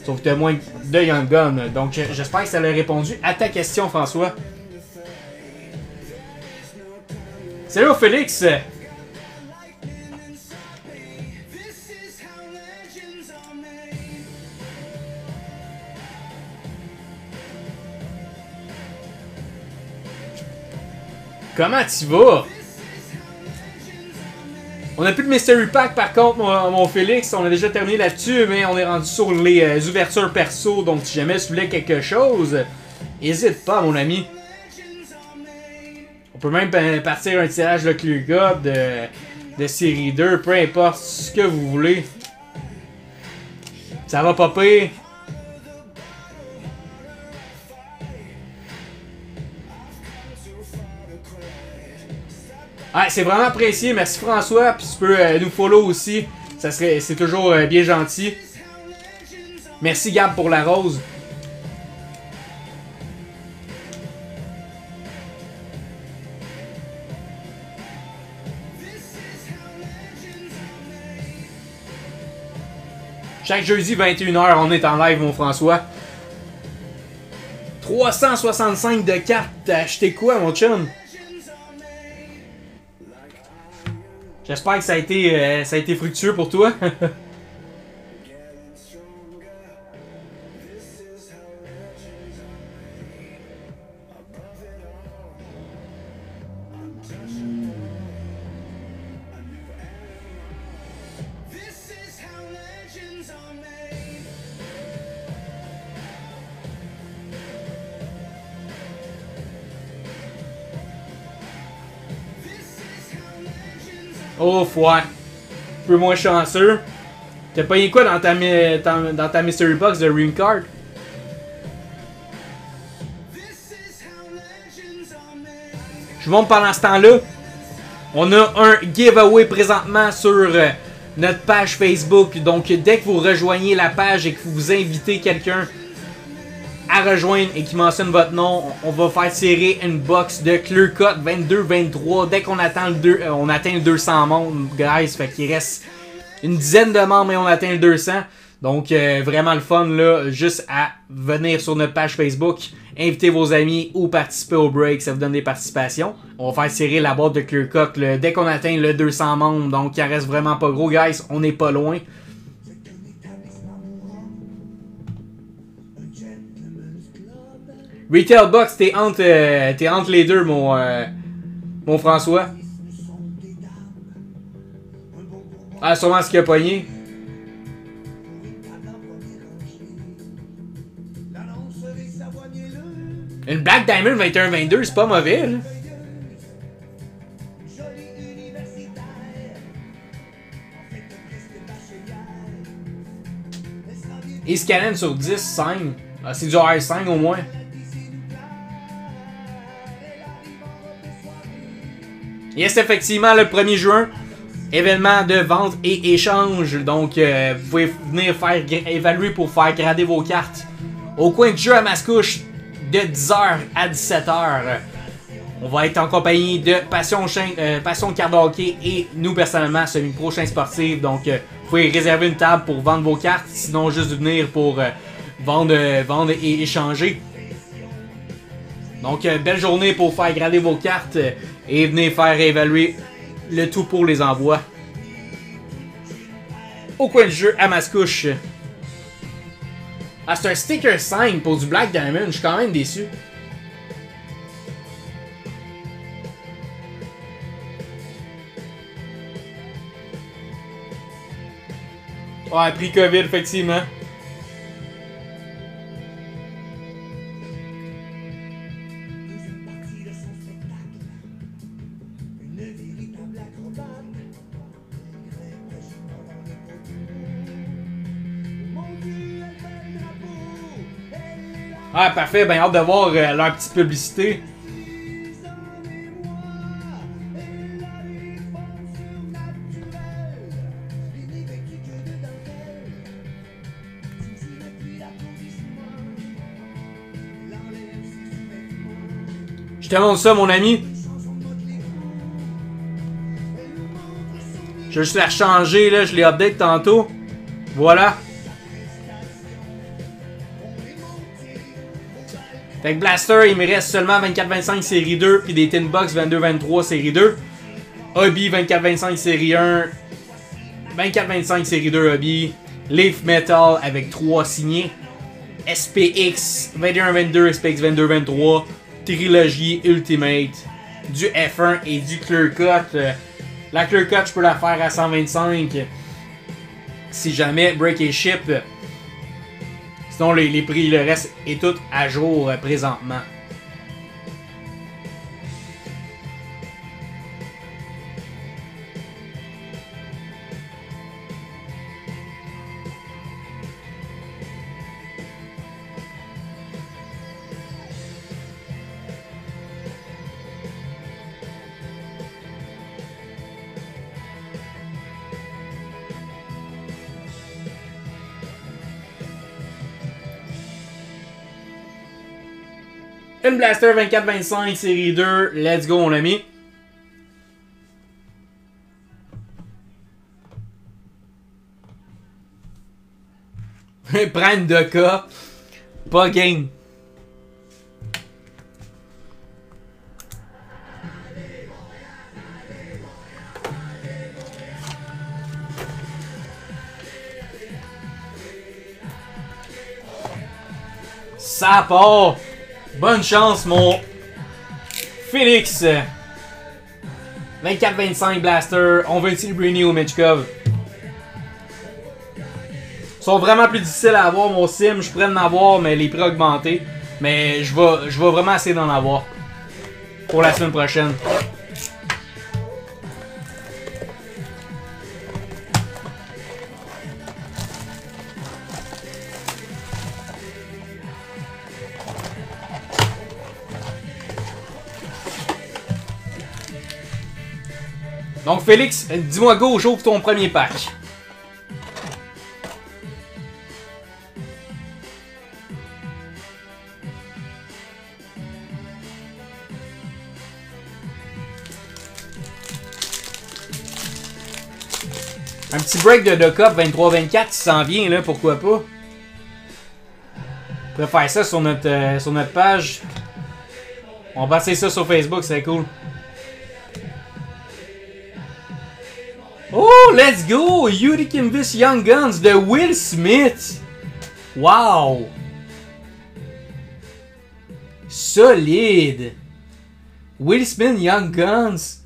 sauf que tu as moins de Young Gun. Donc j'espère que ça a répondu à ta question, François. Salut Félix! Comment tu vas? On a plus de Mystery Pack par contre, mon Félix. On a déjà terminé là-dessus, mais on est rendu sur les ouvertures perso. Donc si jamais tu voulais quelque chose, n'hésite pas, mon ami. On peut même partir un tirage de Clear Cup, de série 2, peu importe ce que vous voulez. Ça va popper. Ah, c'est vraiment apprécié. Merci François. Puis tu peux nous follow aussi. C'est toujours bien gentil. Merci Gab pour la rose. Chaque jeudi 21h, on est en live, mon François. 365 de cartes. T'as acheté quoi, mon chum? J'espère que ça a été fructueux pour toi. Oh, ouais. Un peu moins chanceux. T'as payé quoi dans ta Mystery Box de Rune Card? Je montre pendant ce temps-là. On a un giveaway présentement sur notre page Facebook. Donc, dès que vous rejoignez la page et que vous invitez quelqu'un à rejoindre et qui mentionne votre nom, on va faire tirer une box de Clear Cut 22-23 dès qu'on atteint le 200 membres, guys. Fait qu'il reste une dizaine de membres et on atteint le 200. Donc vraiment le fun là, juste à venir sur notre page Facebook, inviter vos amis ou participer au break, ça vous donne des participations. On va faire tirer la boîte de Clear Cut dès qu'on atteint le 200 membres, donc il en reste vraiment pas gros, guys, on n'est pas loin. Retail Box, t'es entre les deux, mon François. Ah, sûrement ce qu'il a pogné. Une Black Diamond 21-22, c'est pas mauvais, là. Et Scanner sur 10, 5. Ah, c'est du R5 au moins. Yes, effectivement, le 1er juin, événement de vente et échange. Donc, vous pouvez venir faire évaluer pour faire grader vos cartes au coin de jeu à Mascouche de 10h à 17h. On va être en compagnie de Passion Card Hockey et nous, personnellement, Semi-Pro Chain Sportive. Donc, vous pouvez réserver une table pour vendre vos cartes. Sinon, juste venir pour vendre et échanger. Donc, belle journée pour faire grader vos cartes et venez faire évaluer le tout pour les envois. Au coin du jeu, à Mascouche. Ah, c'est un sticker 5 pour du Black Diamond. Je suis quand même déçu. Ouais, prix COVID, effectivement. Ah, parfait. Ben, hâte de voir leur petite publicité. Je te montre ça, mon ami. Je vais juste la changer, là. Je l'ai update tantôt. Voilà. Fait que Blaster, il me reste seulement 24-25 série 2 puis des Tin Box 22-23 série 2. Hobby 24-25 série 1. 24-25 série 2 Hobby. Leaf Metal avec 3 signés. SPX 21-22, SPX 22-23. Trilogie Ultimate. Du F1 et du Clear Cut. La Clear Cut, je peux la faire à 125. Si jamais Break et Ship. Sinon, les prix, le reste est tout à jour présentement. Une Blaster 24-25 série 2, let's go mon ami. Prendre de cas, pas game. Ça part. Bonne chance, mon Félix. 24-25 Blaster. On veut utiliser Brainy ou Mitchkov. Ils sont vraiment plus difficiles à avoir, mon sim. Je pourrais en avoir, mais les prix augmentés. Mais je vais vraiment essayer d'en avoir. Pour la semaine prochaine. Donc Félix, dis-moi go, j'ouvre ton premier pack. Un petit break de Cup 23-24 qui s'en vient là, pourquoi pas. On pourrait faire ça sur notre page. On va passer ça sur Facebook, c'est cool. Oh, let's go! Yuri Kinvis Young Guns de Will Smith. Wow! Solide! Will Smith Young Guns.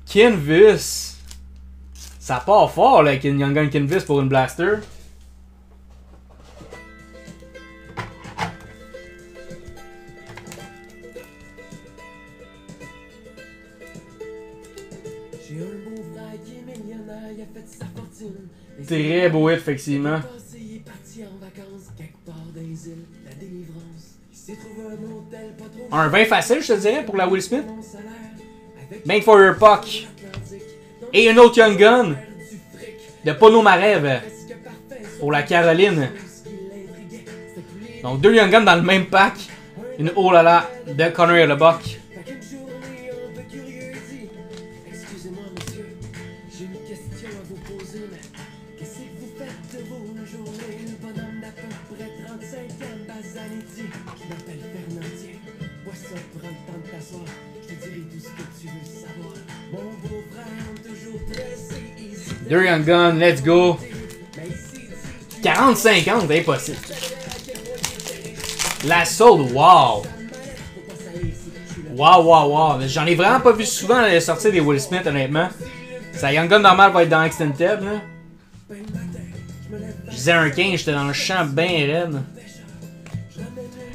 Kinvis. Ça part fort là, Young Gun Kinvis pour une Blaster. Très beau hit, effectivement. Un 20 facile, je te dirais, pour la Will Smith. Bank for your puck. Et une autre Young Gun de Ponomarev pour la Caroline. Donc deux Young Guns dans le même pack. Une oh là là de Connor Hellebuck. Zanetti, je m'appelle Fernandien. Bois ça, prends le temps de t'asseoir. Je te dirai tout ce que tu veux savoir. Mon beau-frère, toujours pressé, ici. Deux Young Guns, let's go. 40-50, impossible. La Soul, wow. Wow. J'en ai vraiment pas vu souvent sortir des Will Smith, honnêtement. Sa Young Gun normal va être dans Extended, là. Je disais un 15, j'étais dans le champ bien raide.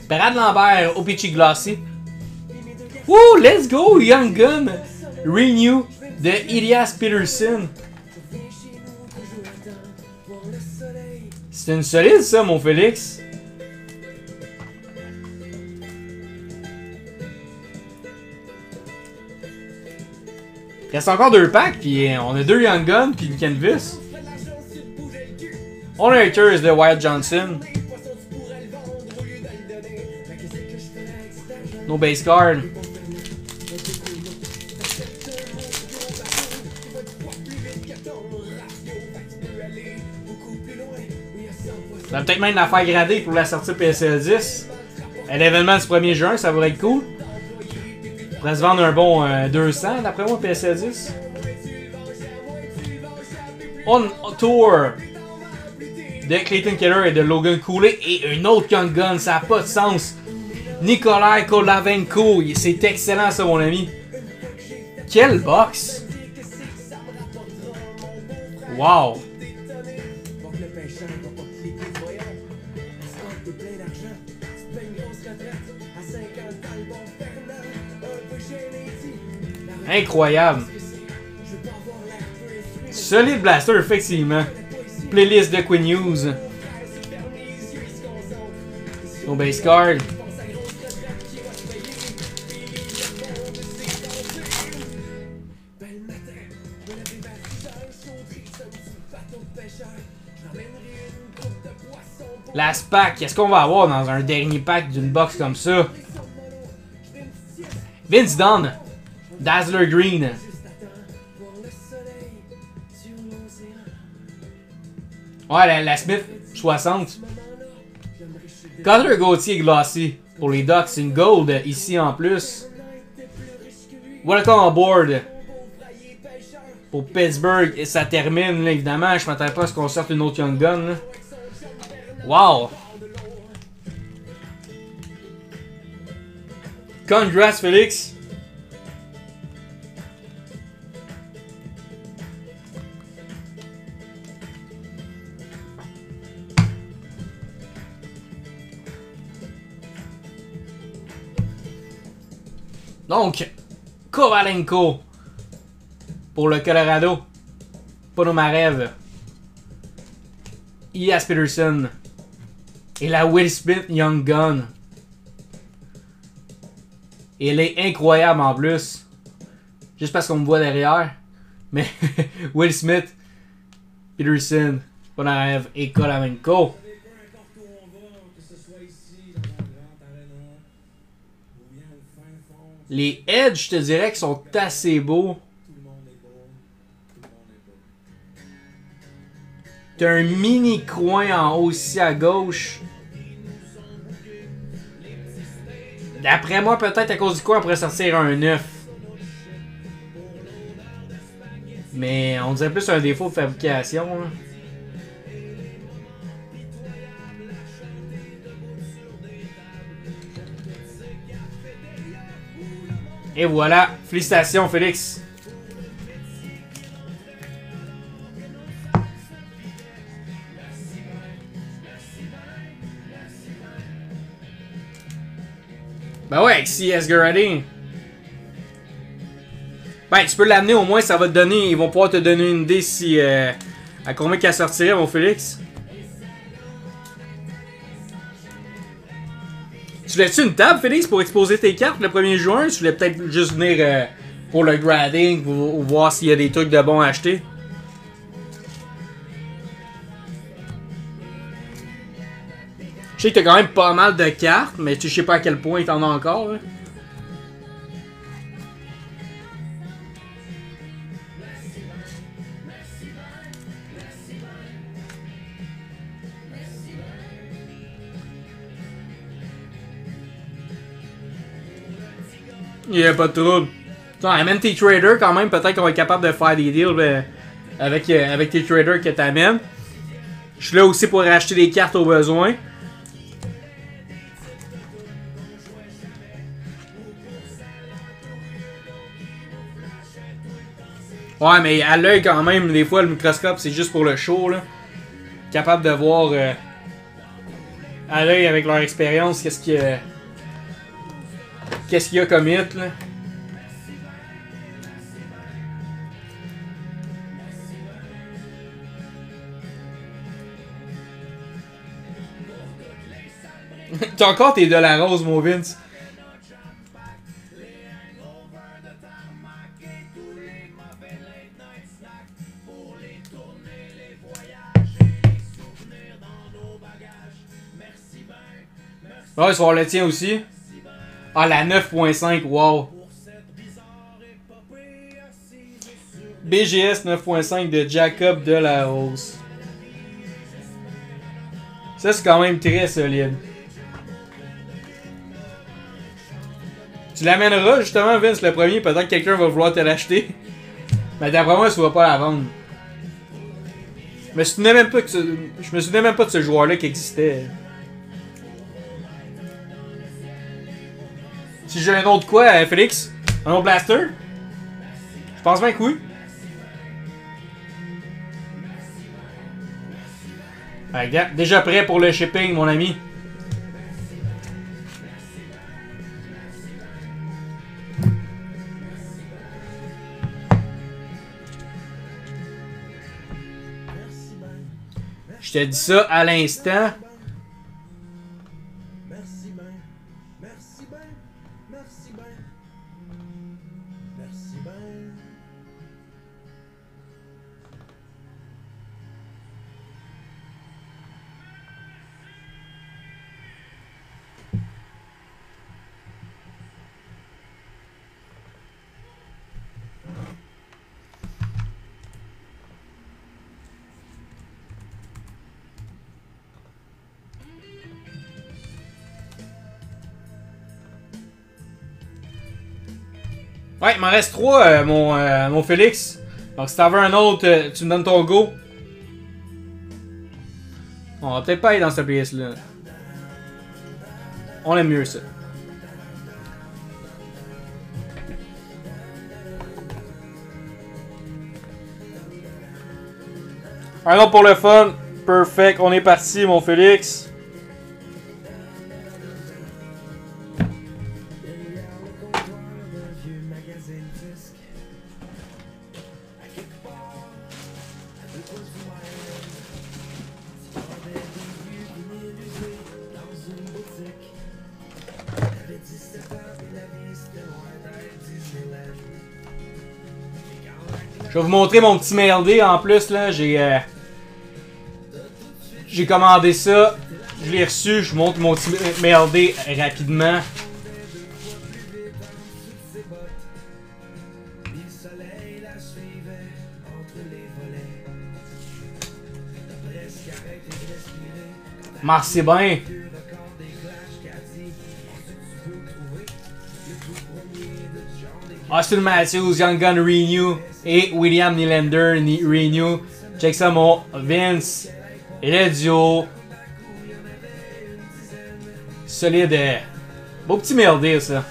Brad Lambert, OPG Glossy. Woo, let's go, Young Gun. Renew de Elias Peterson. C'est une solide, ça, mon Félix. Il reste encore 2 packs, puis on a 2 Young Guns, puis une Canvas. On a un Haters de Wyatt Johnson. No base card. Ça va peut-être même la faire grader pour la sortie PSL 10. À l'événement du 1er juin, ça va être cool. On pourrait se vendre un bon 200 d'après moi, PSL 10. On Tour de Clayton Keller et de Logan Cooley. Et un autre Young Gun, ça n'a pas de sens. Nikolai Kolavenko. C'est excellent ça, mon ami. Quel box! Wow! Incroyable. Solide blaster, effectivement. Playlist de Queen News. No base card. Last pack, qu'est-ce qu'on va avoir dans un dernier pack d'une box comme ça? Vince Dunn. Dazzler Green. Ouais, la Smith 60. Connor Gauthier Glossy. Pour les Ducks, c'est une gold ici en plus. Welcome on board. Pour Pittsburgh. Et ça termine, là, évidemment. Je m'attendais pas à ce qu'on sorte une autre Young Gun. Là. Wow. Congrats, Félix. Donc, Kovalenko pour le Colorado. Ponomarev. Elias Peterson. Et la Will Smith Young Gun. Et elle est incroyable en plus. Juste parce qu'on me voit derrière. Mais Will Smith, Peterson, Ponomarev et Kovalenko. Les Edge, je te dirais qu'ils sont assez beaux. T'as un mini coin en haut aussi à gauche. D'après moi, peut-être à cause du coin, on pourrait sortir un 9. Mais on dirait plus un défaut de fabrication. Là. Et voilà, félicitations Félix. Ben ouais, avec CS Grading. Ben tu peux l'amener au moins, ça va te donner, ils vont pouvoir te donner une idée si à combien qu'elle sortirait mon Félix. Tu voulais-tu une table, Félix, pour exposer tes cartes le 1er juin? Tu voulais peut-être juste venir pour le grading, pour voir s'il y a des trucs de bons à acheter? Je sais que t'as quand même pas mal de cartes, mais tu sais pas à quel point t'en as encore. Là. Il n'y a pas de trouble. Amène tes traders quand même, peut-être qu'on va être capable de faire des deals avec tes traders que t'amènes. Je suis là aussi pour acheter des cartes au besoin. Ouais, mais à l'œil quand même, des fois le microscope c'est juste pour le show là. Capable de voir à l'œil avec leur expérience qu'est-ce qu'il y a comme hit là. T'as encore tes $, mon Vince. Ouais, il va avoir le tien aussi. Ah, la 9.5, wow. BGS 9.5 de Jacob de la Hausse. Ça, c'est quand même très solide. Tu l'amèneras justement, Vince, le premier. Peut-être que quelqu'un va vouloir te l'acheter. Mais d'après moi, tu vas pas la vendre. Je me souvenais même pas de ce joueur-là qui existait. Si j'ai un autre quoi, Félix? Un autre blaster? Je pense bien que oui. Regarde, déjà prêt pour le shipping, mon ami. Je te dis ça à l'instant. Merci ben, merci ben, merci ben, merci ben. Ouais, il m'en reste 3, mon Félix. Donc si t'en veux un autre, tu me donnes ton go. On va peut-être pas aller dans cette pièce-là. On aime mieux ça. Un autre pour le fun. Perfect, on est parti, mon Félix. Je vais vous montrer mon petit MLD en plus là, j'ai commandé ça, je l'ai reçu, je vous montre mon petit MLD rapidement. Merci bien. Austin Matthews, Young Gun Renew et William Nylander Renew. Check ça mon Vince. Et le duo. Solide. Beau petit MLD ça.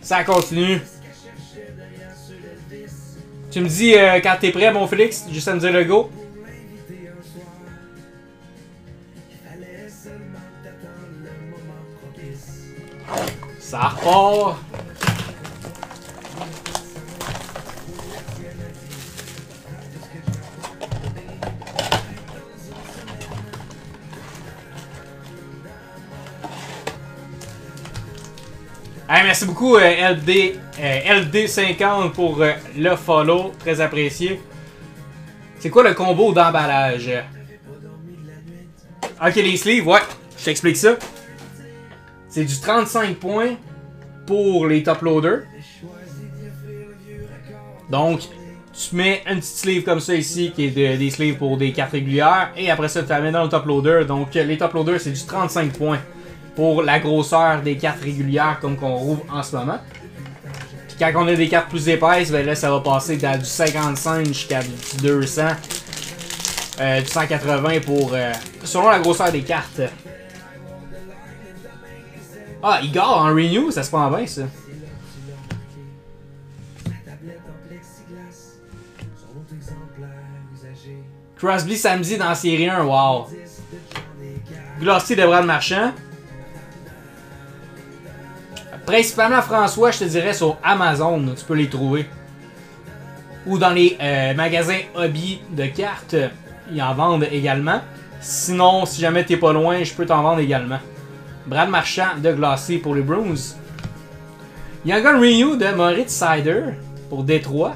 Ça continue. Tu me dis quand t'es prêt, mon Félix, juste à me dire le go. Ça repart. Hey, merci beaucoup LD50 pour le follow, très apprécié. C'est quoi le combo d'emballage? Ok, les sleeves, ouais, je t'explique ça. C'est du 35 points pour les top loaders. Donc, Tu mets un petit sleeve comme ça ici, qui est des sleeves pour des cartes régulières. Et après ça, tu la mets dans le top loader. Donc, les top loaders, c'est du 35 points pour la grosseur des cartes régulières, comme qu'on rouvre en ce moment. Puis quand on a des cartes plus épaisses, ben là, ça va passer du 55 jusqu'à du 200. Du 180 pour... selon la grosseur des cartes. Ah, Igor en renew, ça se prend bien, ça. Crosby samedi dans série 1, wow. Glossy de Brad Marchand. Principalement François, je te dirais sur Amazon, tu peux les trouver. Ou dans les magasins hobby de cartes, ils en vendent également. Sinon, si jamais t'es pas loin, je peux t'en vendre également. Brad Marchand de Glossy pour les Bruins. Young Gun Renew de Moritz Seider pour Détroit.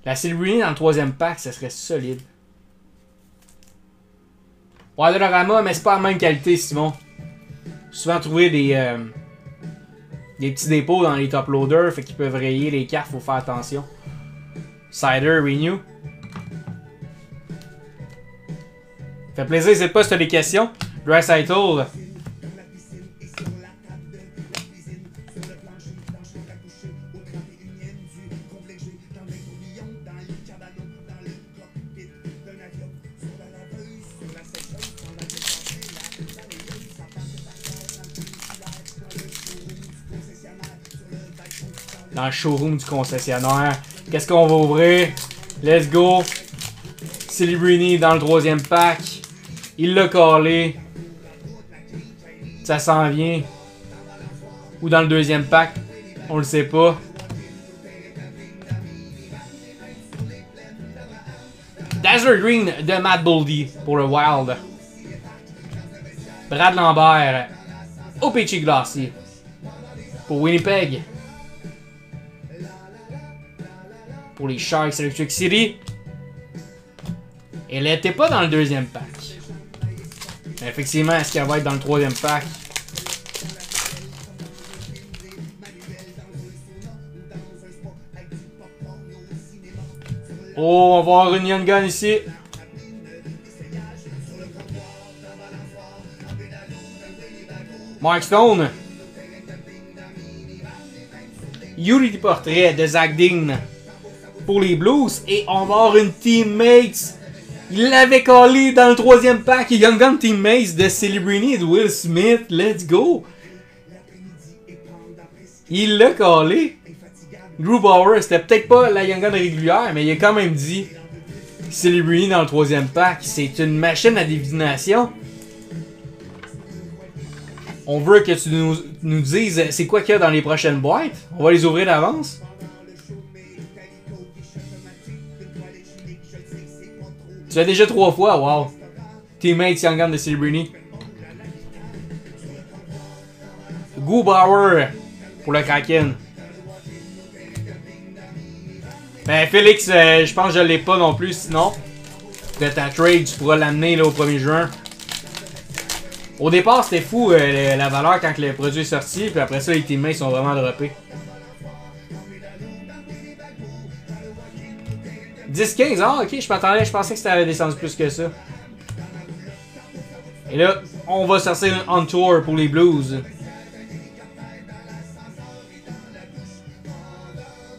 La Silvery dans le troisième pack, ça serait solide. Waterorama, mais c'est pas la même qualité, Simon. Souvent trouver des petits dépôts dans les top loaders, fait qu'ils peuvent rayer les cartes, faut faire attention. Cider, Renew. Fait plaisir, c'est pas si t'as des questions. Draisaitl. Dans le showroom du concessionnaire. Qu'est-ce qu'on va ouvrir? Let's go! Celebrini dans le troisième pack. Il l'a collé. Ça s'en vient. Ou dans le deuxième pack. On le sait pas. Dazzler Green de Matt Boldy pour le Wild. Brad Lambert. O.P.G. Glossy pour Winnipeg. Pour les Sharks Electric City. Elle était pas dans le deuxième pack. Mais effectivement, est-ce qu'elle va être dans le troisième pack? Oh, on va avoir une Young Gun ici. Mark Stone. Unity Portrait de Zach Dean pour les Blues. Et on va avoir une Teammates. Il l'avait collé dans le troisième pack. Young Gun Teammates de Celebrini et de Will Smith. Let's go. Il l'a collé. Drew Bauer, c'était peut-être pas la Young Gun régulière, mais il a quand même dit Celebrini dans le troisième pack. C'est une machine à divination. On veut que tu nous dises c'est quoi qu'il y a dans les prochaines boîtes. On va les ouvrir d'avance. Tu l'as déjà 3 fois, wow. Teammates Young Gun de Celebrini. Goo Bauer pour le Kraken. Ben Félix, je pense que je l'ai pas non plus, sinon de ta trade, tu pourras l'amener là au 1er juin. Au départ, c'était fou la valeur quand le produit est sorti, puis après ça, les teammates sont vraiment droppés. 10-15, ah ok, je m'attendais, je pensais que ça avait descendu plus que ça. Et là, on va sortir un on tour pour les Blues.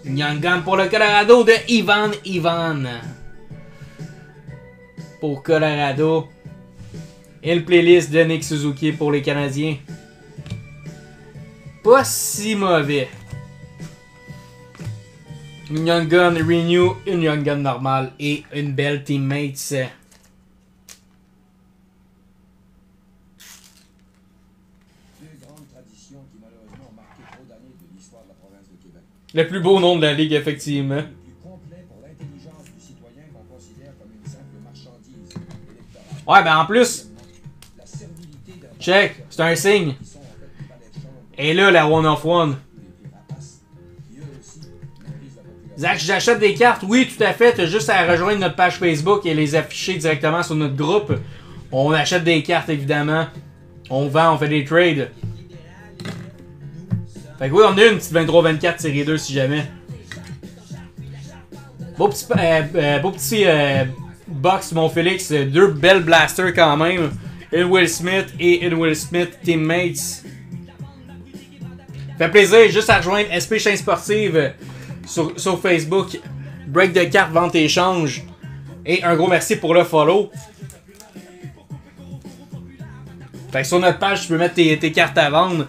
Young Gun pour le Colorado de Ivan. Pour Colorado. Et le playlist de Nick Suzuki pour les Canadiens. Pas si mauvais. Une Young Gun Renew, une Young Gun normale et une belle Teammates. Le plus beau nom de la ligue, effectivement. Ouais, ben en plus, check, c'est un signe. Et là, la One of One. Zach, j'achète des cartes. Oui, tout à fait. T'as juste à rejoindre notre page Facebook et les afficher directement sur notre groupe. On achète des cartes, évidemment. On vend, on fait des trades. Fait que oui, on a une petite 23-24 série 2 si jamais. Beau petit box, mon Félix. Deux belles blasters quand même. Une Will Smith et une Will Smith Teammates. Fait plaisir, juste à rejoindre SP Chaîne Sportive sur Facebook. Break de cartes, vente et échange. Et un gros merci pour le follow. Fait que sur notre page, tu peux mettre tes cartes à vendre.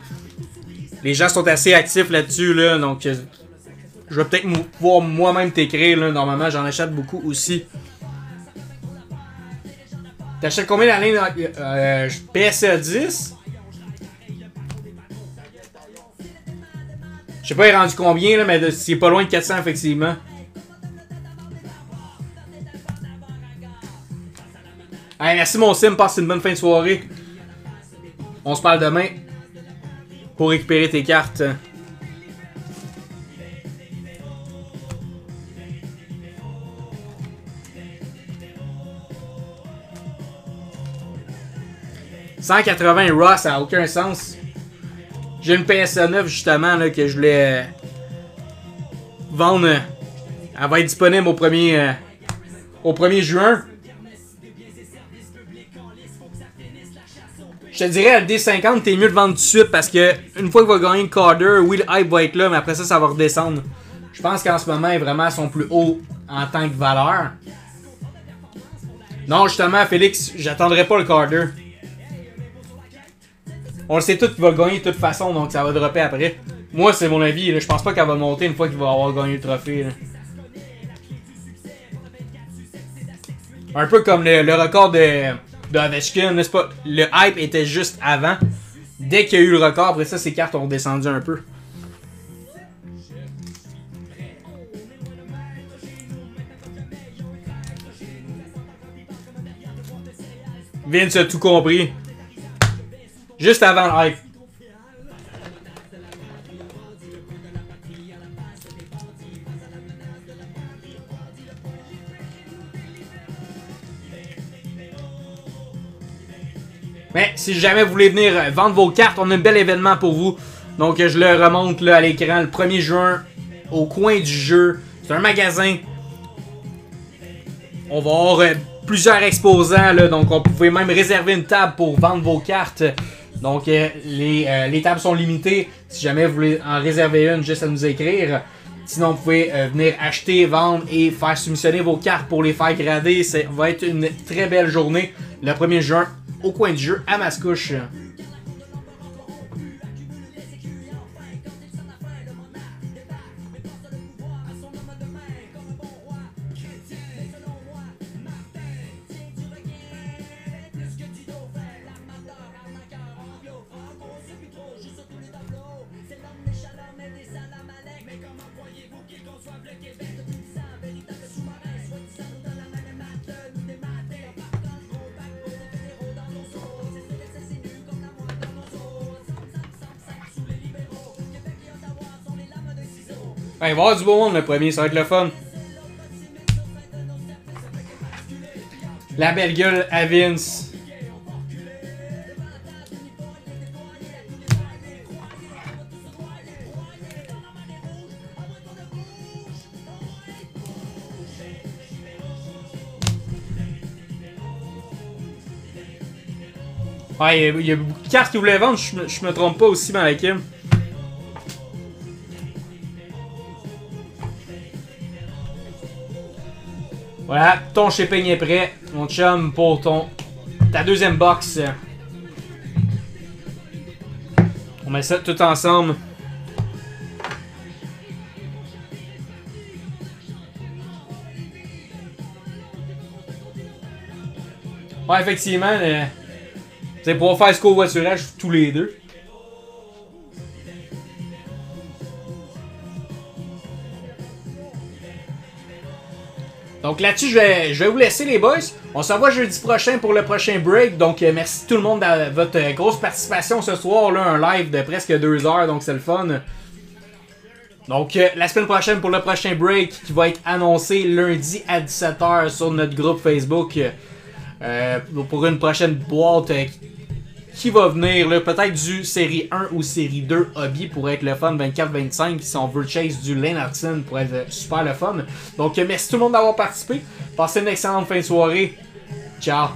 Les gens sont assez actifs là-dessus, là, donc je vais peut-être pouvoir moi-même t'écrire. Là. Normalement, j'en achète beaucoup aussi. T'achètes combien la ligne PSA 10? Je sais pas, il est rendu combien, là, mais c'est pas loin de 400, effectivement. Hey, merci mon sim, passe une bonne fin de soirée. On se parle demain pour récupérer tes cartes. « 180 Raw, ça n'a aucun sens. J'ai une PSA 9 justement là, que je voulais vendre. Elle va être disponible au 1er juin. Je te dirais, le D50, t'es mieux de vendre tout de suite parce que une fois qu'il va gagner le Carter, oui, le hype va être là, mais après ça va redescendre. Je pense qu'en ce moment, il est vraiment à son plus haut en tant que valeur. Non, justement, Félix, j'attendrai pas le Carter. On le sait tout qu'il va gagner de toute façon, donc ça va dropper après. Moi, c'est mon avis, là, je pense pas qu'elle va monter une fois qu'il va avoir gagné le trophée. Là. Un peu comme le record de Ovechkin, n'est-ce pas? Le hype était juste avant. Dès qu'il y a eu le record, après ça, ses cartes ont descendu un peu. Vince a tout compris. Juste avant le hype. Mais si jamais vous voulez venir vendre vos cartes, on a un bel événement pour vous. Donc je le remonte là, à l'écran le 1er juin au coin du jeu. C'est un magasin. On va avoir plusieurs exposants là, donc on pouvait même réserver une table pour vendre vos cartes. Donc les tables sont limitées. Si jamais vous voulez en réserver une, juste à nous écrire. Sinon vous pouvez venir acheter, vendre et faire soumissionner vos cartes pour les faire grader. Ça va être une très belle journée le 1er juin au coin du jeu à Mascouche. Il va y avoir du beau monde le premier, ça va être le fun. La belle gueule à Vince. Ouais, il y a beaucoup de cartes qui voulaient vendre, je me trompe pas aussi dans l'équipe. Voilà, ton shipping est prêt, mon chum, pour ta deuxième box. On met ça tout ensemble. Ouais, effectivement, c'est pour faire ce covoiturage tous les deux. Donc là-dessus, je vais vous laisser les boys. On se revoit jeudi prochain pour le prochain break. Donc merci tout le monde de votre grosse participation ce soir. Là, un live de presque 2 heures, donc c'est le fun. Donc la semaine prochaine pour le prochain break qui va être annoncé lundi à 17h sur notre groupe Facebook. Pour une prochaine boîte qui va venir, là, peut-être du série 1 ou série 2 hobby pour être le fun, 24-25, si on veut chase du Lennartson pour être super le fun. Donc merci tout le monde d'avoir participé, passez une excellente fin de soirée, ciao!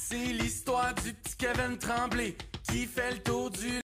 C'est l'histoire du petit Kevin Tremblay qui fait le tour du